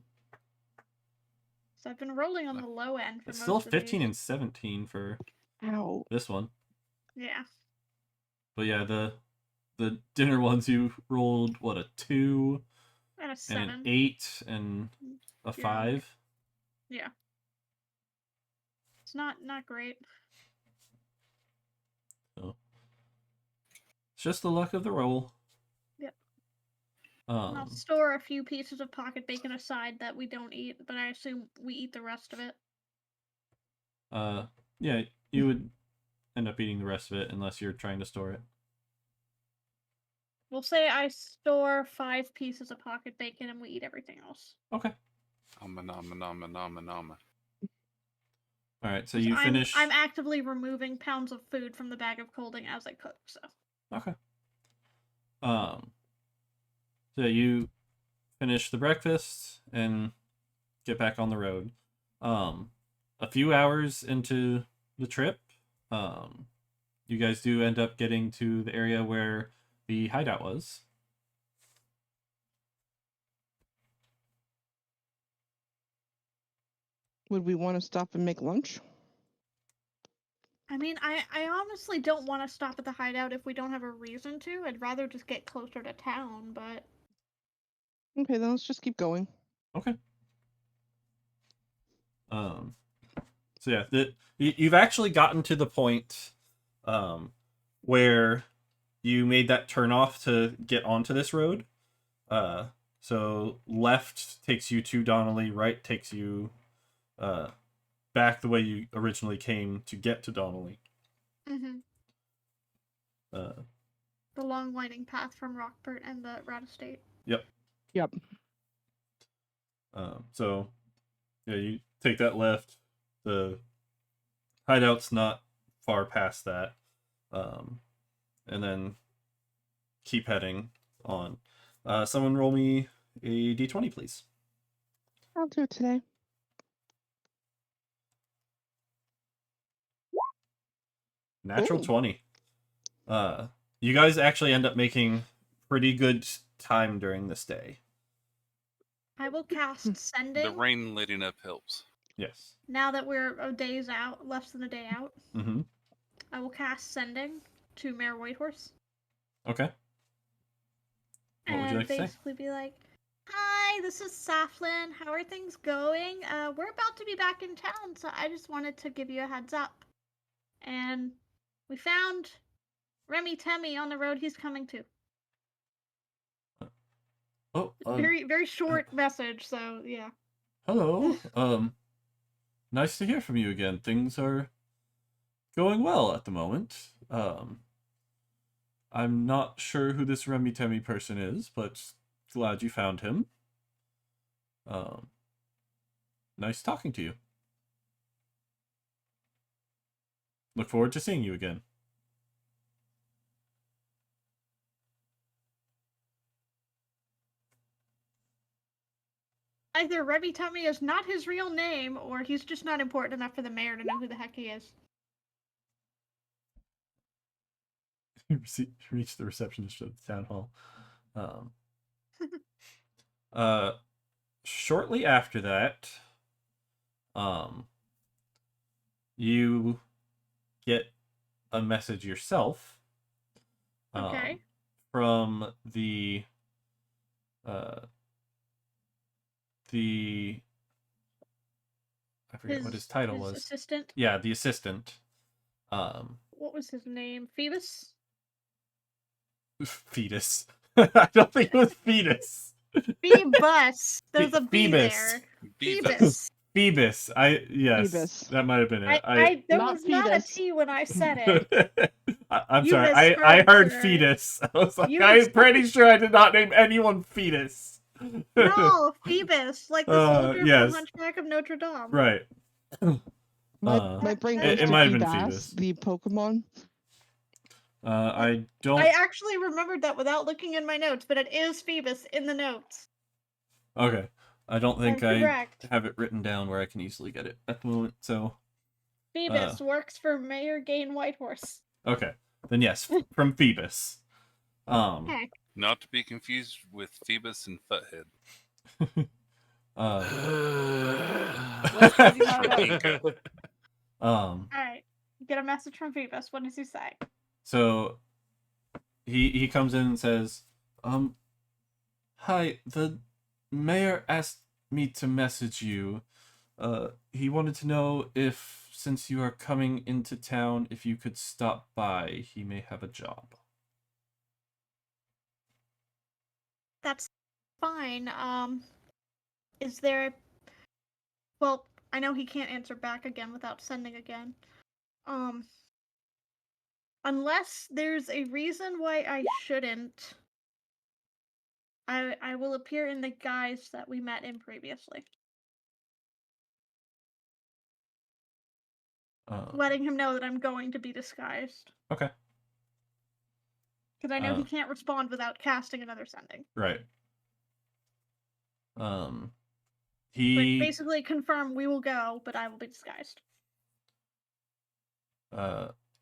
So I've been rolling on the low end for It's most still of 15 these. and 17 for ow. this one. Yeah. But yeah, the dinner ones you rolled, what, a 2 And a 7. and an 8 and a 5? Yeah. It's not great. So it's just the luck of the roll. Yep. And I'll store a few pieces of pocket bacon aside that we don't eat, but I assume we eat the rest of it. Yeah, you would end up eating the rest of it unless you're trying to store it. We'll say I store 5 pieces of pocket bacon and we eat everything else. Okay. Nama, nama, nama, nama, nama. All right, so you finish. I'm actively removing pounds of food from the bag of colding as I cook, so. Okay. So you finish the breakfast and get back on the road. A few hours into the trip, you guys do end up getting to the area where the hideout was. Would we want to stop and make lunch? I mean, I honestly don't want to stop at the hideout if we don't have a reason to. I'd rather just get closer to town, but... Okay, then let's just keep going. Okay. So yeah, you've actually gotten to the point, where you made that turn off to get onto this road. So left takes you to Donnelly, right takes you, back the way you originally came to get to Donnelly. Mm-hmm. The long winding path from Rockport and the Rat Estate. Yep. Yep. So, yeah, you take that left. The hideout's not far past that. And then keep heading on. Someone roll me a d20, please. I'll do it today. Natural Ooh. 20. You guys actually end up making pretty good time during this day. I will cast Sending. The rain letting up helps. Yes. Now that we're a day's out, less than a day out, Mm-hmm. I will cast Sending to Mayor Whitehorse. Okay. What would you like to say? Basically be like, "Hi, this is Saflin. How are things going? We're about to be back in town, so I just wanted to give you a heads up. And we found Remy Temmie on the road he's coming to." Oh, Very, very short message, so yeah. Hello. Nice to hear from you again. Things are going well at the moment. I'm not sure who this Remy Temmie person is, but glad you found him. Nice talking to you. Look forward to seeing you again. Either Remy Temmie is not his real name, or he's just not important enough for the mayor to know who the heck he is. Reach the receptionist of the town hall. Shortly after that, you get a message yourself. Okay. From the I forget what his title was. Assistant? Yeah, the assistant. What was his name? Phoebus? Fetus. I don't think it was fetus. Phoebus. There's a B Phoebus. there. Phoebus. Phoebus. Yes, Phoebus. that might have been it. There Not was not a fetus. T when I said it. I'm You sorry. I misheard, heard sir. fetus. I was like, You I'm pretty sure I did not name anyone fetus. No, Phoebus, like the soldier yes. from Hunchback of Notre Dame. Right. My brain it goes to might have been Feebas, Phoebus. the Pokemon. I don't. I actually remembered that without looking in my notes, but it is Phoebus in the notes. Okay. I don't think I'm I correct. have it written down where I can easily get it at the moment, so... Phoebus works for Mayor Gain Whitehorse. Okay. Then yes, from Phoebus. Heck. Not to be confused with Phoebus and Futhead. Let's give you my From vote. Inca. Alright. Get a message from Phoebus. What does he say? So he comes in and says, hi, the mayor asked me to message you. He wanted to know if, since you are coming into town, if you could stop by. He may have a job. That's fine. Is there? Well, I know he can't answer back again without sending again. Unless there's a reason why I shouldn't, I will appear in the guise that we met in previously. Letting him know that I'm going to be disguised. Okay. Because I know he can't respond without casting another sending. Right. But He basically confirm we will go, but I will be disguised.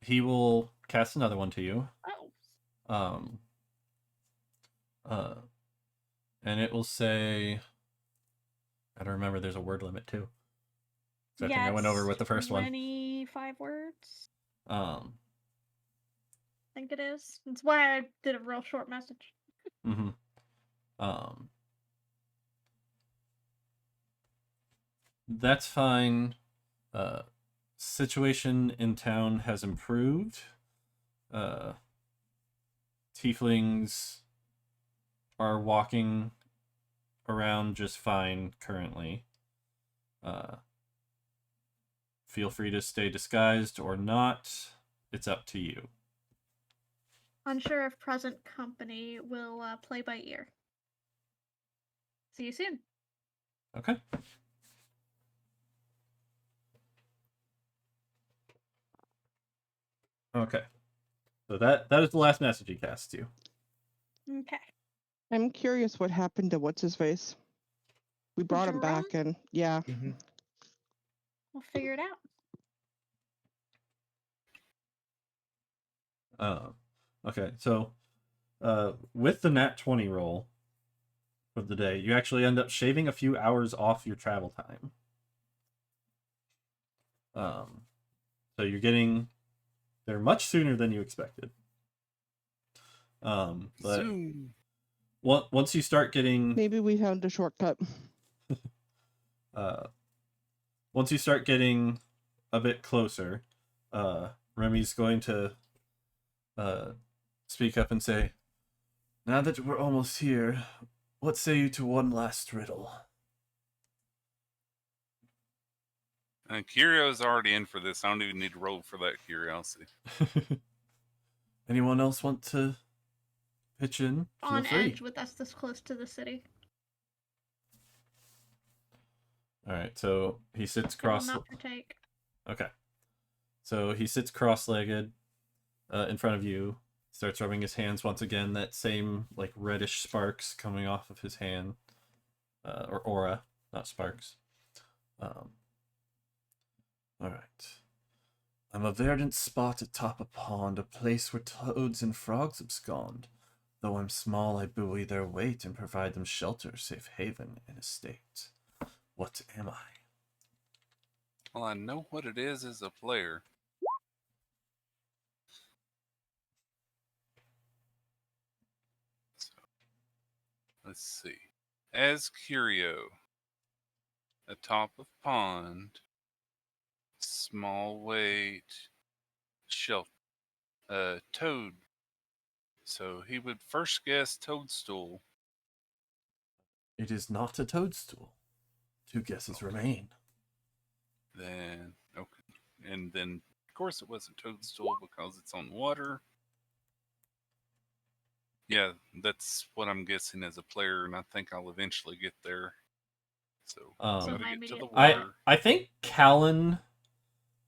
he will cast another one to you. Oh. And it will say, I don't remember, there's a word limit too. So I think I went over with the first one. 25 words. I think it is. That's why I did a real short message. Mm-hmm. That's fine. Situation in town has improved. Tieflings are walking around just fine currently. Feel free to stay disguised or not. It's up to you. Unsure if present company will play by ear. See you soon. Okay. Okay. So that is the last message he cast you. Okay. I'm curious what happened to what's his face. We brought him back, and yeah. Mm-hmm. We'll figure it out. Okay. So, with the nat 20 roll of the day, you actually end up shaving a few hours off your travel time. So you're getting there much sooner than you expected. But Zoom. once you start getting, Maybe we found a shortcut. once you start getting a bit closer, Remy's going to speak up and say, "Now that we're almost here, what say you to one last riddle?" Curio's already in for this. I don't even need to roll for that curiosity. Anyone else want to pitch in? Feel On free. edge with us this close to the city. All right, so he sits I will cross. not partake. Okay, so he sits cross-legged in front of you. Starts rubbing his hands once again. That same like reddish sparks coming off of his hand, or aura, not sparks. All right. I'm a verdant spot atop a pond, a place where toads and frogs abscond. Though I'm small, I buoy their weight and provide them shelter, safe haven, and estate. What am I? Well, I know what it is as a player. So, let's see. As Curio, atop of pond, small weight, shelter, toad. So he would first guess toadstool. It is not a toadstool. 2 guesses remain. Then, okay. And then, of course, it wasn't toadstool because it's on water. Yeah, that's what I'm guessing as a player, and I think I'll eventually get there. So, So gotta my get to the immediate- water. I think Callan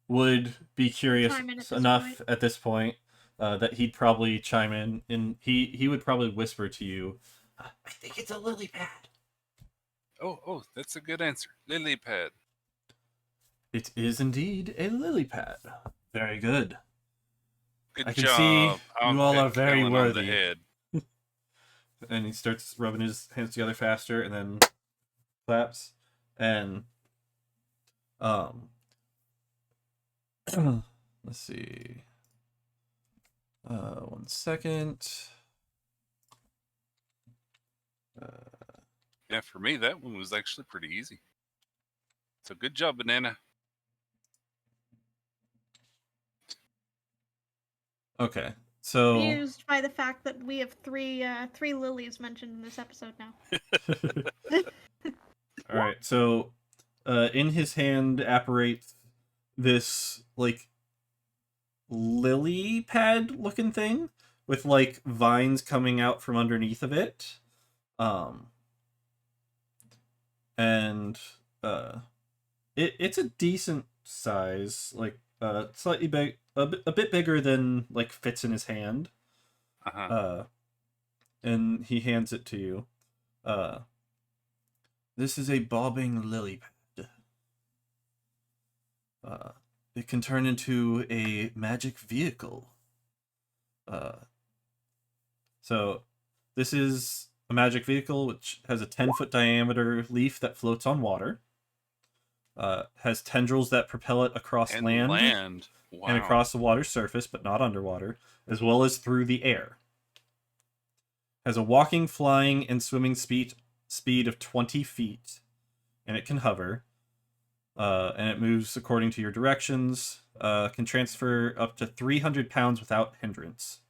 would be curious Chime in at this enough point. at this point that he'd probably chime in, and he would probably whisper to you, "I think it's a lily pad." Oh, that's a good answer. Lily pad. It is indeed a lily pad. Very good. Good I can job. see I'll you all pat are very Callan on the worthy. head. And he starts rubbing his hands together faster, and then claps, and let's see. 1 second. Yeah, for me, that one was actually pretty easy. So good job, Banana. Okay. So Amused by the fact that we have three lilies mentioned in this episode now. all right. So in his hand apparates this like lily pad looking thing with like vines coming out from underneath of it. And it's a decent size, like slightly big, a bit bigger than like fits in his hand. Uh-huh. And he hands it to you. This is a bobbing lily pad. It can turn into a magic vehicle. So this is a magic vehicle which has a 10-foot diameter leaf that floats on water. Has tendrils that propel it across And land Wow. and across the water surface, but not underwater, as well as through the air. Has a walking, flying, and swimming speed of 20 feet, and it can hover. And it moves according to your directions. Can transfer up to 300 pounds without hindrance,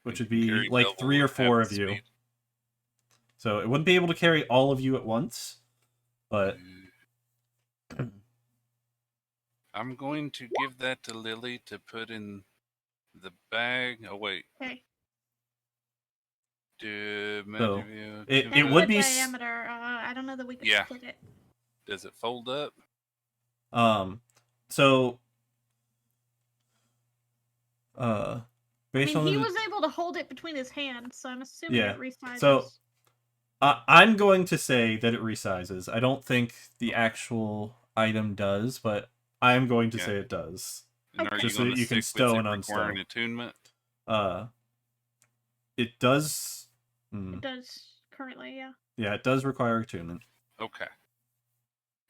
which would be Carry like double 3 or half 4 the of you. speed. So it wouldn't be able to carry all of you at once, but I'm going to give that to Lily to put in the bag. Oh wait. Okay. it Ten would foot be diameter. I don't know that we could Yeah. split it. Does it fold up? So I based mean, on he the was able to hold it between his hands, so I'm assuming Yeah, it resizes. so- I'm going to say that it resizes. I don't think the actual item does, but I'm going to Yeah. say it does. And are Just you so going that to you can stick with stow it and requiring unstow. attunement? It does. It does currently, yeah. Yeah, it does require attunement. Okay.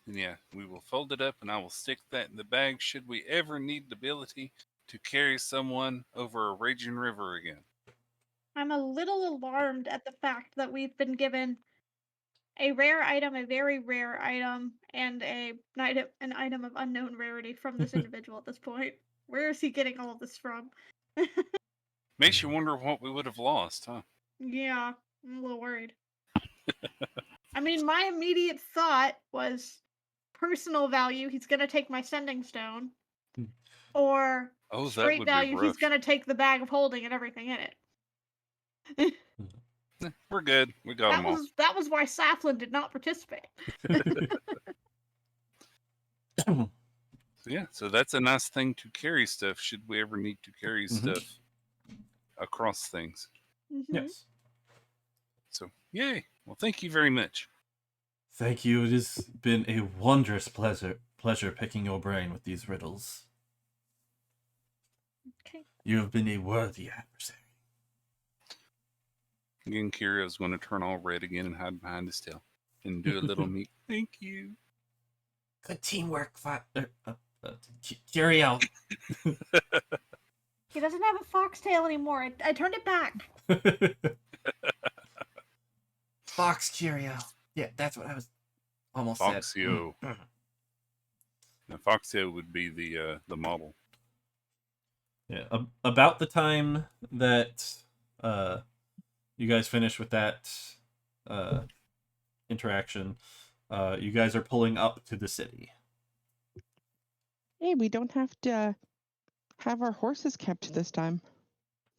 And yeah, we will fold it up and I will stick that in the bag should we ever need the ability to carry someone over a raging river again. I'm a little alarmed at the fact that we've been given a rare item, a very rare item, and an item of unknown rarity from this individual at this point. Where is he getting all of this from? Makes you wonder what we would have lost, huh? Yeah, I'm a little worried. I mean, my immediate thought was personal value, he's gonna take my sending stone. Or Oh, that straight would value, be he's rough. gonna take the bag of holding and everything in it. We're good. We got them all. That was why Saflin did not participate. Yeah, so that's a nice thing to carry stuff should we ever need to carry stuff across things. Yes. So, yay. Well, thank you very much. Thank you. It has been a wondrous pleasure picking your brain with these riddles. Okay. You have been a worthy adversary. Again, Kirio's going to turn all red again and hide behind his tail and do a little neat thank you. Good teamwork, Curio. He doesn't have a foxtail anymore. I turned it back. Fox Curio. Yeah, that's what I was almost Foxio. said. Now, Foxio would be the model. Yeah, about the time that you guys finish with that interaction, you guys are pulling up to the city. Hey, we don't have to have our horses kept this time.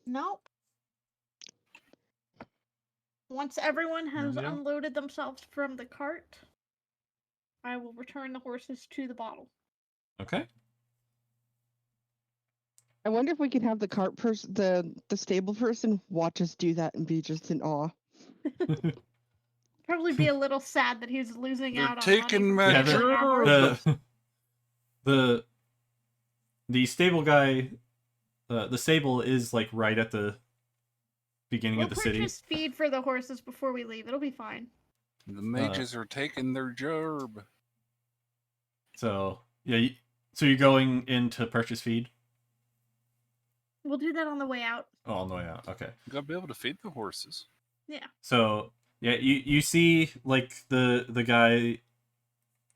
Nope. Once everyone has Yeah. unloaded themselves from the cart, I will return the horses to the bottle. Okay. I wonder if we can have the cart person, the stable person, watch us do that and be just in awe. Probably be a little sad that he's losing They're out on taking money. my from stealing our gerb. horses. The stable guy, the stable is like right at the beginning We'll of the city. purchase feed for the horses before we leave. It'll be fine. The mages are taking their gerb. So yeah, so you're going in to purchase feed. We'll do that on the way out. Oh, on the way out. Okay. You gotta be able to feed the horses. Yeah. So yeah, you see like the guy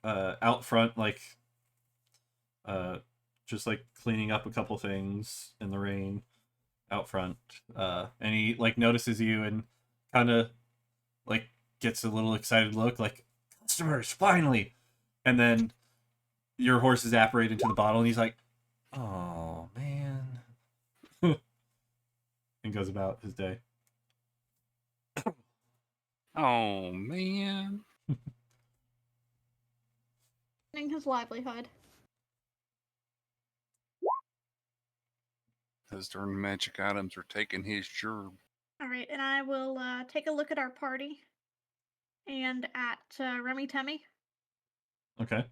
out front, like just like cleaning up a couple things in the rain. out front, and he like notices you and kind of like gets a little excited look, like customers finally, and then your horses apparate into the bottle, and he's like, "Oh man," and goes about his day. Oh man. His livelihood. Those darn magic items are taking his gerb. All right, and I will take a look at our party and at Remy Temmy Okay.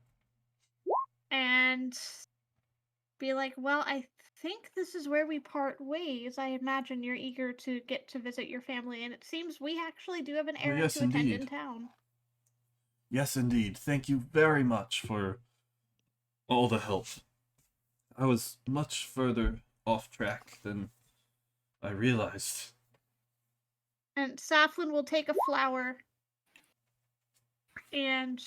and be like, well, I think this is where we part ways. I imagine you're eager to get to visit your family, and it seems we actually do have an errand yes, to attend in indeed. town. Yes, indeed. Thank you very much for all the help. I was much further off track than I realized. And Saflin will take a flower and,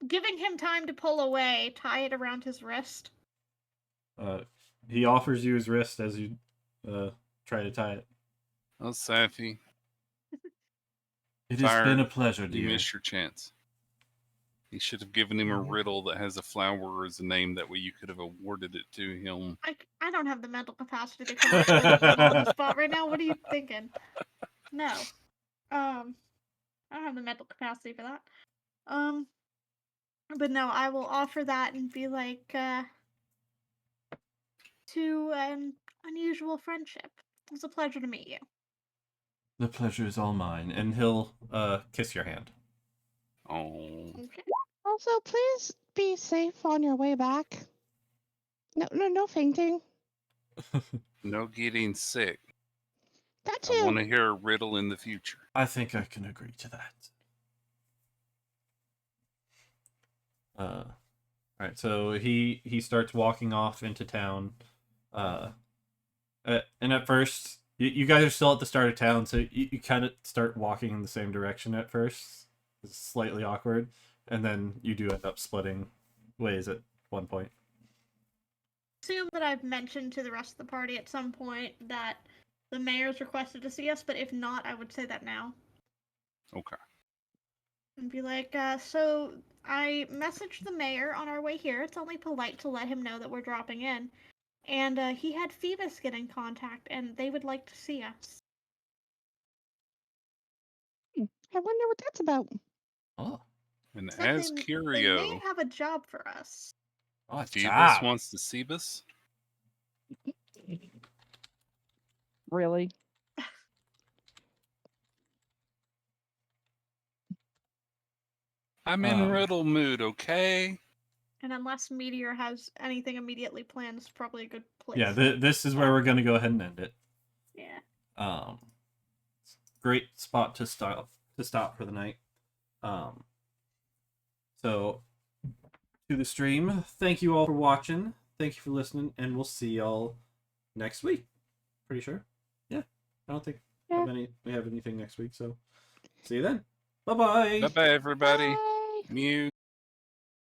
giving him time to pull away, tie it around his wrist. He offers you his wrist as you try to tie it. Oh, Safi, It has Fire, been a pleasure, you dear. missed your chance. He should have given him a riddle that has a flower as a name. That way you could have awarded it to him. I don't have the mental capacity to come up with a riddle on the spot right now. What are you thinking? No. I don't have the mental capacity for that. But no, I will offer that and be like, to an unusual friendship. It's a pleasure to meet you. The pleasure is all mine, and he'll kiss your hand. Oh, Okay. Also, please be safe on your way back. No fainting. no getting sick. That I want too. to hear a riddle in the future. I think I can agree to that. Alright, so he starts walking off into town. And at first, you guys are still at the start of town, so you kind of start walking in the same direction at first. It's slightly awkward, and then you do end up splitting ways at one point. Assume that I've mentioned to the rest of the party at some point that the mayor's requested to see us, but if not, I would say that now. Okay. And be like, so I messaged the mayor on our way here. It's only polite to let him know that we're dropping in. And he had Phoebus get in contact, and they would like to see us. I wonder what that's about. Oh, And Said as they may Curio, have a job for us. Phoebus wants to see us. Really? I'm in riddle mood, okay? And unless Meteor has anything immediately planned, it's probably a good place. Yeah, this is where we're gonna go ahead and end it. Yeah. Great spot to stop for the night. So to the stream, thank you all for watching. Thank you for listening, and we'll see y'all next week. Pretty sure. Yeah, I don't think we have anything next week. So see you then. Bye bye. Bye bye, everybody. Bye. Mew.